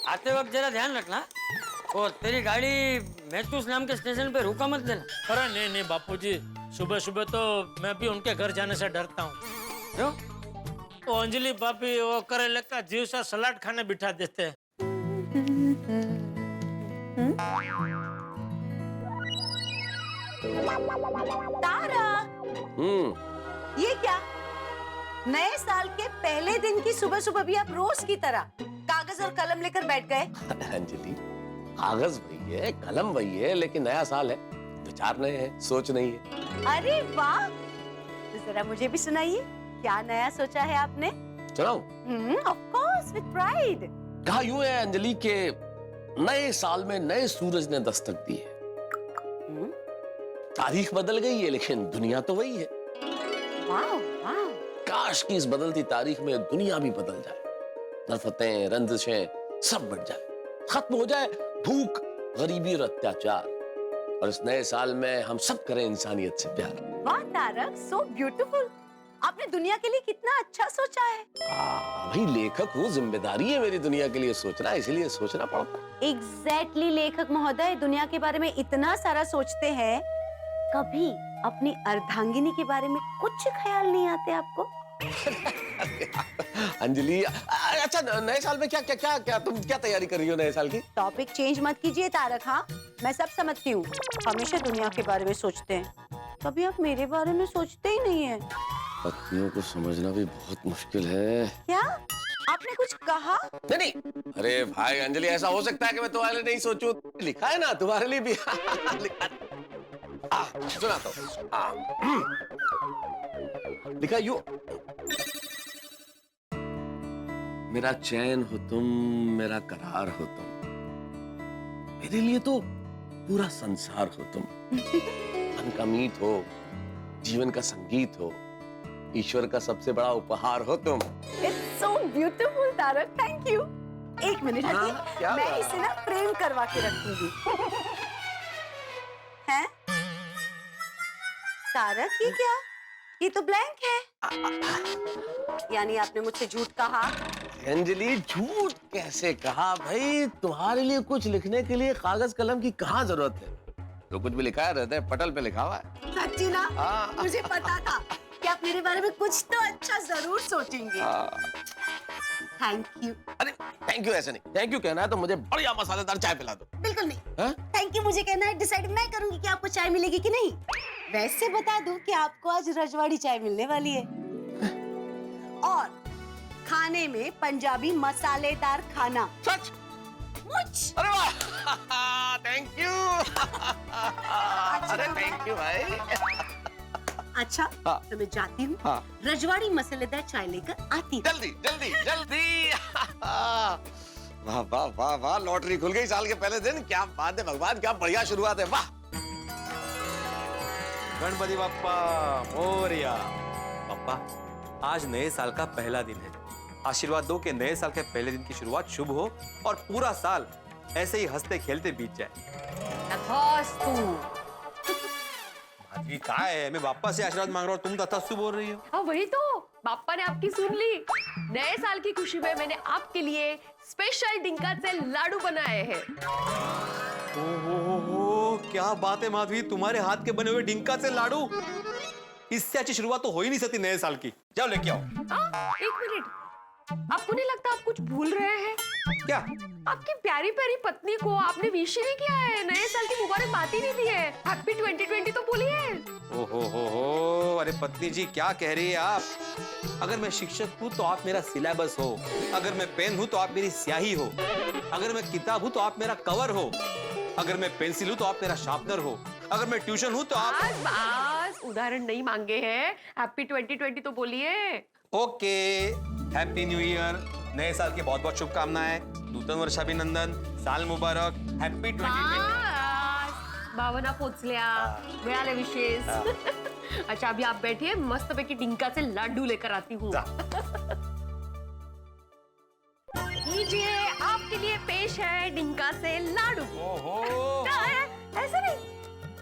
आते वक्त जरा ध्यान रखना, वो तेरी गाड़ी मैथुस नाम के स्टेशन पे रुका मत देना। अरे नहीं बापूजी, सुबह सुबह तो मैं भी उनके घर जाने से डरता हूँ। क्यों? वो अंजलि भाभी वो करेले का जीव सा सलाद खाने बिठा देते हैं। तारा, ये क्या? नए साल के पहले दिन की सुबह सुबह भी आप रोज की तरह कागज और कलम लेकर बैठ गए? अंजलि, कागज वही है, कलम वही है, लेकिन नया साल है, विचार नए हैं, सोच नहीं है। अरे वाह, तो जरा मुझे भी सुनाइए, क्या नया सोचा है आपने? सुनाऊं? Of course, with pride. कहा यूं है अंजलि के नए साल में नए सूरज ने दस्तक दी है। तारीख बदल गई है लेकिन दुनिया तो वही है। वाह वाह। काश की इस बदलती तारीख में दुनिया भी बदल जाए, नफरतें, रंजिशें सब बढ़ जाए, खत्म हो जाए भूख, गरीबी और अत्याचार, और इस नए साल में हम सब करें इंसानियत से प्यार। वाह तारक, सो ब्यूटीफुल। आपने दुनिया के लिए कितना अच्छा सोचा है। भाई लेखक हूँ, जिम्मेदारी है मेरी दुनिया के लिए सोचना, इसलिए सोचना पड़ता। एग्जैक्टली लेखक महोदय, दुनिया के बारे में इतना सारा सोचते हैं, कभी अपनी अर्धांगिनी के बारे में कुछ ख्याल नहीं आते आपको? अंजलि, अच्छा नए साल में क्या क्या क्या क्या तुम क्या तैयारी कर रही हो नए साल की? टॉपिक चेंज मत कीजिए तारक। हाँ, मैं सब समझती हूँ, हमेशा दुनिया के बारे में सोचते हैं, कभी आप मेरे बारे में सोचते ही नहीं है। पत्नियों को समझना भी बहुत मुश्किल है। क्या आपने कुछ कहा? नहीं, अरे भाई अंजलि, ऐसा हो सकता है कि मैं तुम्हारे लिए नहीं सोचूं? लिखा है ना तुम्हारे लिए भी। सुनाता हूं। लिखा यू। मेरा चैन हो तुम, मेरा करार हो तुम, मेरे लिए तो पूरा संसार हो तुम। मन का मीत हो, जीवन का संगीत हो, ईश्वर का सबसे बड़ा उपहार हो तुम। It's so beautiful Tarak, thank you. एक मिनट हटिए, मैं इसे ना फ्रेम करवा के रखूंगी। हैं? तारक ये क्या? ये तो ब्लैंक है। यानी आपने मुझसे झूठ कहा? अंजलि झूठ कैसे कहा भाई? तुम्हारे लिए कुछ लिखने के लिए कागज कलम की कहाँ जरूरत है? तो कुछ भी लिखा है रहता है पटल पे लिखा हुआ है। सच्ची ना? मुझे पता था कि आप मेरे बारे में कुछ तो अच्छा जरूर सोचेंगे। Thank you. अरे थैंक यू ऐसे नहीं, थैंक यू कहना है तो मुझे बढ़िया मसालेदार चाय पिला दो। बिल्कुल नहीं। थैंक यू मुझे कहना है, डिसाइड मैं करूंगी कि आपको चाय मिलेगी कि नहीं। वैसे बता दूं कि आपको आज रजवाड़ी चाय मिलने वाली है और खाने में पंजाबी मसालेदार खाना। सच? मुझ? अरे वाह, थैंक यू। अरे थैंक यू भाई। अच्छा तो मैं जाती हूँ, रजवाड़ी मसालेदार चाय लेकर आती हूँ। जल्दी जल्दी जल्दी। वाह वाह वाह वाह, लॉटरी खुल गई साल के पहले दिन। क्या बात है भगवान, क्या बढ़िया शुरुआत है। वाह। गणपति बप्पा मोरिया। बप्पा, आज नए साल का पहला दिन है। आशीर्वाद दो कि नए साल के पहले दिन की शुरुआत शुभ हो और पूरा साल ऐसे ही हंसते खेलते बीत जाए। माधवी क्या है? मैं बाप्पा से आशीर्वाद मांग रहा हूँ, तुम तथास्तु बोल रही हो। हाँ वही तो, पापा ने आपकी सुन ली। नए साल की खुशी में मैंने आपके लिए स्पेशल डिंका से लाडू बनाए हैं। ओहो, क्या बात है माधवी, तुम्हारे हाथ के बने हुए डिंका से लाडू। इससे अच्छी शुरुआत तो हो ही नहीं सकती नए साल की। जाओ लेके आओ। एक मिनट, आपको नहीं लगता आप कुछ भूल रहे हैं? क्या? आपकी प्यारी प्यारी पत्नी को आपने विश ही नहीं किया है, नए साल की मुबारकबाद ही नहीं दी है। हैप्पी 2020 तो बोलिए। ओहो, अरे पत्नी जी क्या कह रही है आप? अगर मैं शिक्षक हूँ तो आप मेरा सिलेबस हो, अगर मैं पेन हूँ तो आप मेरी स्याही हो, अगर मैं किताब हूँ तो आप मेरा कवर हो, अगर मैं पेंसिल हूँ तो आप मेरा शार्पनर हो, अगर मैं ट्यूशन हूँ तो आप। बस उदाहरण नहीं मांगे हैं, हैप्पी 2020 तो बोलिए। ओके, हैप्पी न्यू ईयर, नए साल की बहुत बहुत शुभकामनाएं, नूतन वर्षाभिनंदन, साल मुबारक, हैप्पी 2020। भावना पोचल्या, मिळाले विशेष। अच्छा अभी आप बैठिए, मस्त पैकी डिंका से लाडू लेकर आती हूँ। लीजिए, आपके लिए पेश है डिंका से लाडू। क्या है? ऐसे नहीं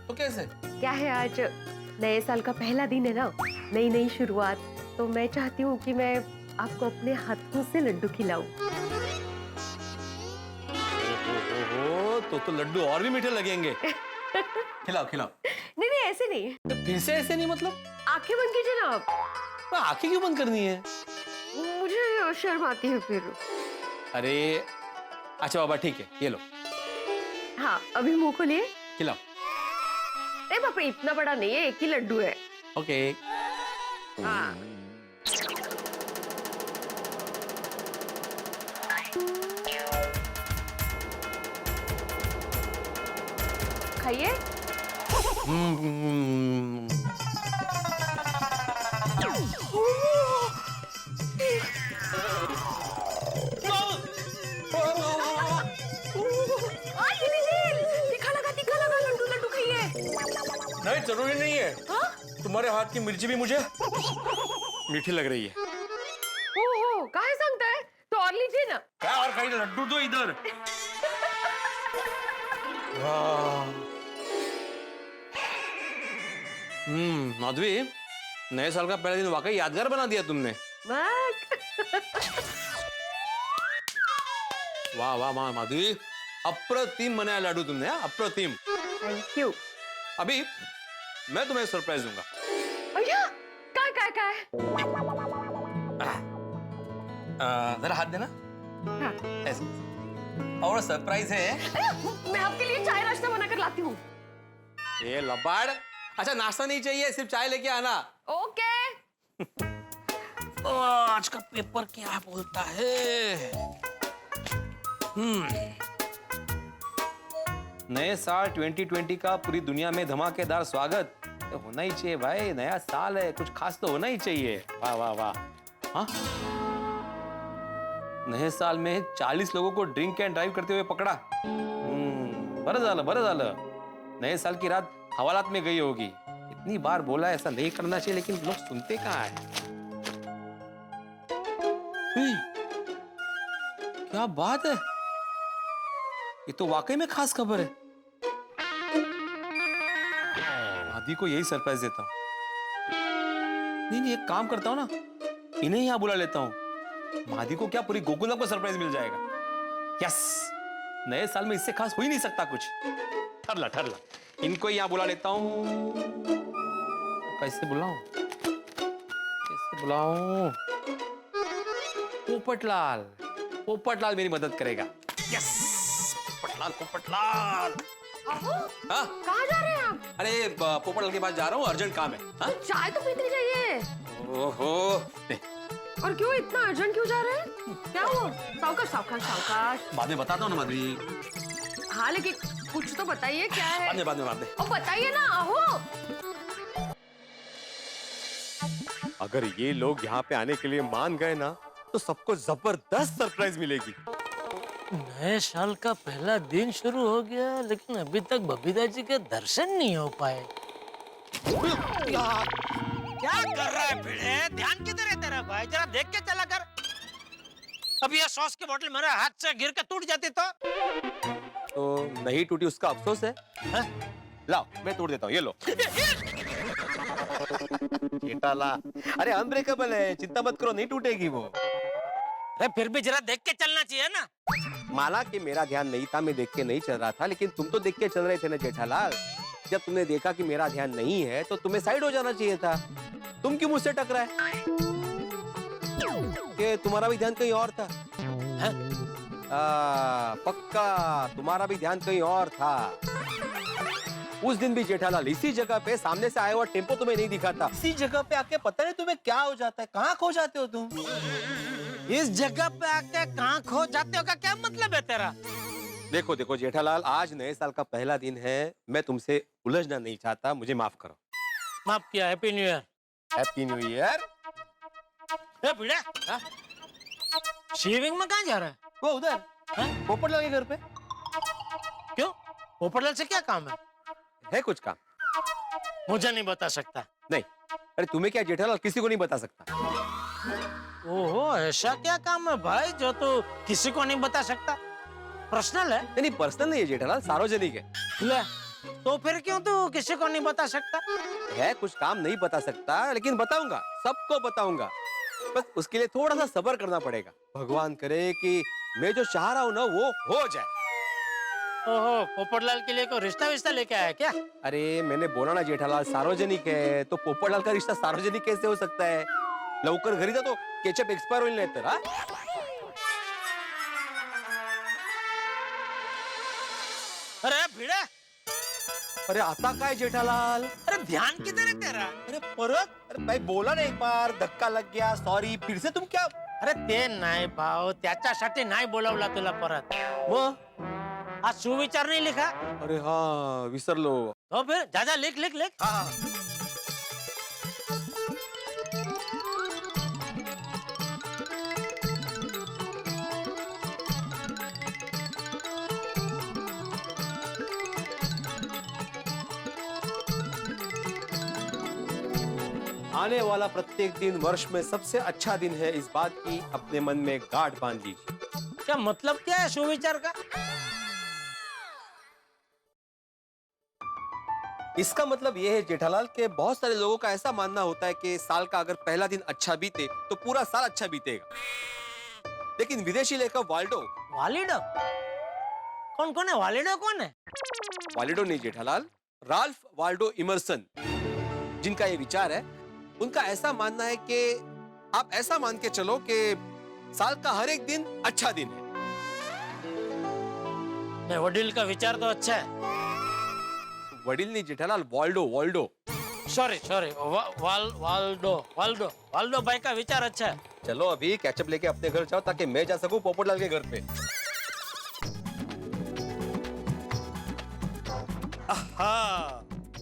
तो कैसे? क्या है, आज नए साल का पहला दिन है ना, नई नई शुरुआत, तो मैं चाहती हूँ कि मैं आपको अपने हाथों से लड्डू खिलाऊं। तो लड्डू और भी मीठे लगेंगे। खिलाओ खिलाओ। नहीं नहीं ऐसे नहीं। तो फिर से ऐसे नहीं मतलब? आंखें बंद कीजिए ना आप। तो आंखें क्यों बंद करनी है? मुझे शर्म आती है फिर। अरे अच्छा बाबा ठीक है, ये लो। हाँ अभी मुंह खोलिए। खिलाओ। अरे बाप रे, इतना बड़ा नहीं है, एक ही लड्डू है। ओके। हाँ खाइए। तीखा लगा, लड्डू लड्डू खाइए। नहीं जरूरी नहीं है। तुम्हारे हाथ की मिर्ची भी मुझे मीठी लग रही है। ओहो, काहे सांगता है? तो और लीजिए ना। क्या और खाइए, लड्डू दो इधर। माधवी, नए साल का पहला दिन वाकई यादगार बना दिया तुमने। वाह वाह वाह माधवी, अप्रतिम बनाया लाडू तुमने। अप्रतिम। Thank you. अभी मैं तुम्हें सरप्राइज दूंगा। भैया क्या जरा हाथ देना। हाँ। ऐसे। और सरप्राइज है, मैं आपके लिए चाय नाश्ता बनाकर लाती हूँ। ये लबाड़। अच्छा नाश्ता नहीं चाहिए, सिर्फ चाय लेके आना। ओके। आज का पेपर क्या बोलता है? नए साल 2020 का पूरी दुनिया में धमाकेदार स्वागत होना ही चाहिए भाई। नया साल है, कुछ खास तो होना ही चाहिए। वाह वाह वाह। हाँ नए साल में 40 लोगों को ड्रिंक एंड ड्राइव करते हुए पकड़ा। बरं झालं। नए साल की रात हवालात में गई होगी। इतनी बार बोला ऐसा नहीं करना चाहिए, लेकिन लोग सुनते कहाँ हैं? क्या बात है, ये तो वाकई में खास खबर है। आदि को यही सरप्राइज देता हूँ। नहीं, एक काम करता हूँ ना, इन्हें यहाँ बुला लेता हूँ। मादी को क्या पूरी गोकुलम को सरप्राइज मिल जाएगा। यस, नए साल में इससे खास हो ही नहीं सकता कुछ। ठरला इनको यहाँ बुला लेता हूँ। कैसे बुलाऊं? पोपटलाल मेरी मदद करेगा। यस, पोपटलाल। कहाँ जा रहे हैं आप? अरे पोपटलाल के पास जा रहा हूँ, अर्जेंट काम है। चाय तो पीते जाइए। ओहो, और क्यों इतना अर्जेंट क्यों जा रहे हैं? क्या हुआ? सावकाश। बाद में बताता हूँ ना माधवी। हाँ, लेकिन कुछ तो बताइए, क्या है? बाद में। और बताइए ना, आहो। अगर ये लोग यहाँ पे आने के लिए मान गए ना, तो सबको जबरदस्त सरप्राइज मिलेगी। नए साल का पहला दिन शुरू हो गया, लेकिन अभी तक बबीता जी के दर्शन नहीं हो पाए। क्या कर रहा है भिड़े? ध्यान किधर है तेरा भाई? जरा देख के चला कर। अभी ये सॉस की बोतल मेरे हाथ से गिर के टूट जाती तो नहीं टूटी, उसका अफसोस है? लाओ, मैं तोड़ देता हूँ, ये लो। ला। अरे अनब्रेकेबल है, चिंता मत करो, नहीं टूटेगी वो। अरे फिर भी जरा देख के चलना चाहिए ना। माला कि मेरा ध्यान नहीं था, मैं देख के नहीं चल रहा था, लेकिन तुम तो देख के चल रहे थे ना जेठालाल। जब तुमने देखा कि मेरा ध्यान नहीं है, तो तुम्हें साइड हो जाना चाहिए था। तुम क्यों मुझसे टकराए? कि तुम्हारा भी ध्यान कहीं और था। पक्का तुम्हारा भी ध्यान कहीं और था। उस दिन भी जेठालाल इसी जगह पे सामने से आया हुआ टेम्पो तुम्हें नहीं दिखा था। इसी जगह पे आके पता नहीं तुम्हें क्या हो जाता है, कहाँ खो जाते हो तुम? इस जगह पे आके कहाँ खो जाते हो का क्या मतलब है तेरा? देखो जेठालाल, आज नए साल का पहला दिन है, मैं तुमसे उलझना नहीं चाहता, मुझे माफ करो। माफ किया। Happy new year. Happy new year. Shaving में कहाँ जा रहा है? वो उधर पोपटलाल के घर पे। क्यों? पोपटलाल से क्या काम है कुछ काम? मुझे नहीं बता सकता। नहीं, अरे तुम्हें क्या जेठालाल, किसी को नहीं बता सकता। ओहो, ऐसा क्या काम है भाई जो तू किसी को नहीं बता सकता? पर्सनल है? नहीं, पर्सनल नहीं है जेठालाल, सार्वजनिक है। ले, तो फिर क्यों तू किसी को नहीं बता सकता? है कुछ काम नहीं बता सकता, लेकिन बताऊंगा, सबको बताऊंगा। बस उसके लिए थोड़ा सा सब्र करना पड़ेगा। भगवान करे कि मैं जो चाह रहा हूँ ना वो हो जाए। ओहो, पोपटलाल के लिए कोई रिश्ता लेके आया क्या? अरे मैंने बोला ना जेठालाल, सार्वजनिक है, तो पोपटलाल का रिश्ता सार्वजनिक कैसे हो सकता है? लवकर घरी जा तो केचप एक्सपायर होईल नाही तर। अरे भिड़े, अरे आता काय जेठालाल? अरे ध्यान किधर है तेरा? अरे परत? अरे भाई बोला ना एक बार, धक्का लग गया, सॉरी। फिर से तुम क्या? अरे ते नाही भाऊ, त्याच्यासाठी नाही बोलावला तुला परत। मग आज सुविचार नहीं लिखा? अरे हाँ, विसरलो। तो फिर जा लिख। हाँ। आने वाला प्रत्येक दिन वर्ष में सबसे अच्छा दिन है, इस बात की अपने मन में गांठ बांध लीजिए। क्या मतलब क्या है सुविचार का? इसका मतलब यह है जेठालाल के बहुत सारे लोगों का ऐसा मानना होता है कि साल का अगर पहला दिन अच्छा बीते तो पूरा साल अच्छा बीतेगा। लेकिन विदेशी लेखक वालिडो कौन है? वालिडो कौन है? वालिडो नहीं जेठालाल, राल्फ वाल्डो इमर्सन, जिनका ये विचार है, उनका ऐसा मानना है कि आप ऐसा मान के चलो कि साल का हर एक दिन अच्छा दिन है। वडील का विचार तो अच्छा है। वडील नहीं जेठालाल, वाल्डो। सॉरी वाल्डो भाई का विचार अच्छा है। चलो अभी कैचअप लेके अपने घर जाओ ताकि मैं जा सकूं पोपटलाल के घर पे।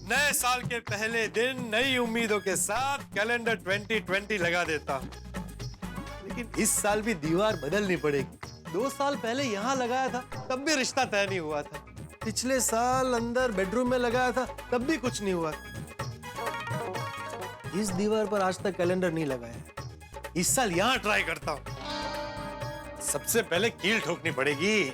नए साल के पहले दिन नई उम्मीदों के साथ कैलेंडर 2020 लगा देता हूं। लेकिन इस साल भी दीवार बदलनी पड़ेगी। 2 साल पहले यहाँ लगाया था, तब भी रिश्ता तय नहीं हुआ था। पिछले साल अंदर बेडरूम में लगाया था, तब भी कुछ नहीं हुआ। इस दीवार पर आज तक कैलेंडर नहीं लगाया। इस साल यहाँ ट्राई करता हूँ। सबसे पहले कील ठोकनी पड़ेगी।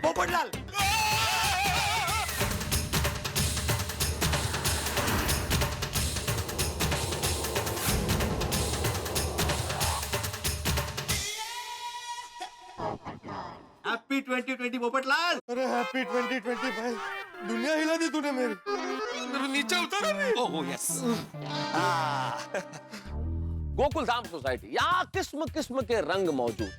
पोपटलाल, हैप्पी 2020 पोपटलाल। अरे हैप्पी 2020 भाई, दुनिया हिला दी तूने मेरी। मेरे नीचे उतर अभी। Oh yes. गोकुलधाम सोसाइटी, यहाँ किस्म किस्म के रंग मौजूद।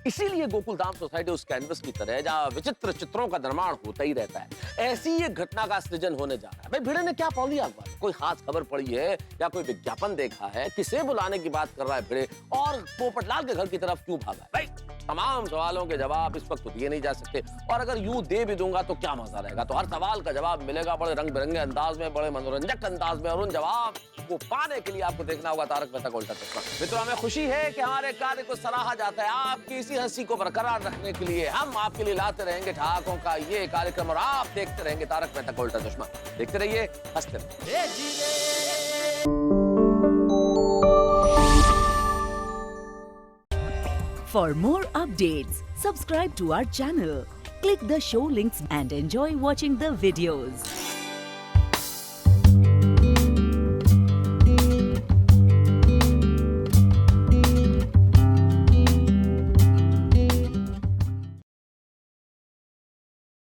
इसीलिए गोकुलधाम सोसाइटी उस कैनवस की तरह है जहाँ विचित्र चित्रों का निर्माण होता ही रहता है। ऐसी एक घटना का सृजन होने जा रहा है। भाई भिड़े ने क्या पढ़ लिया अखबार? कोई खास खबर पड़ी है या कोई विज्ञापन देखा है? किसे बुलाने की बात कर रहा है भिड़े? और पोपटलाल के घर की तरफ क्यों भागा है? भाई तमाम सवालों के जवाब इस वक्त तो दिए नहीं जा सकते, और अगर यूं दे भी दूंगा तो क्या मजा रहेगा। तो हर सवाल का जवाब मिलेगा बड़े रंग बिरंगे अंदाज में, बड़े मनोरंजक अंदाज में, और उन जवाब को पाने के लिए आपको देखना होगा तारक मेहता का उल्टा चश्मा। मित्रों, हमें खुशी है कि हमारे कार्य को सराहा जाता है। आपकी इसी हंसी को बरकरार रखने के लिए हम आपके लिए लाते रहेंगे ठहाकों का ये कार्यक्रम, और आप देखते रहेंगे तारक मेहता का उल्टा चश्मा। देखते रहिए, हंसते रहिए। For more updates, subscribe to our channel, click the show links and enjoy watching the videos.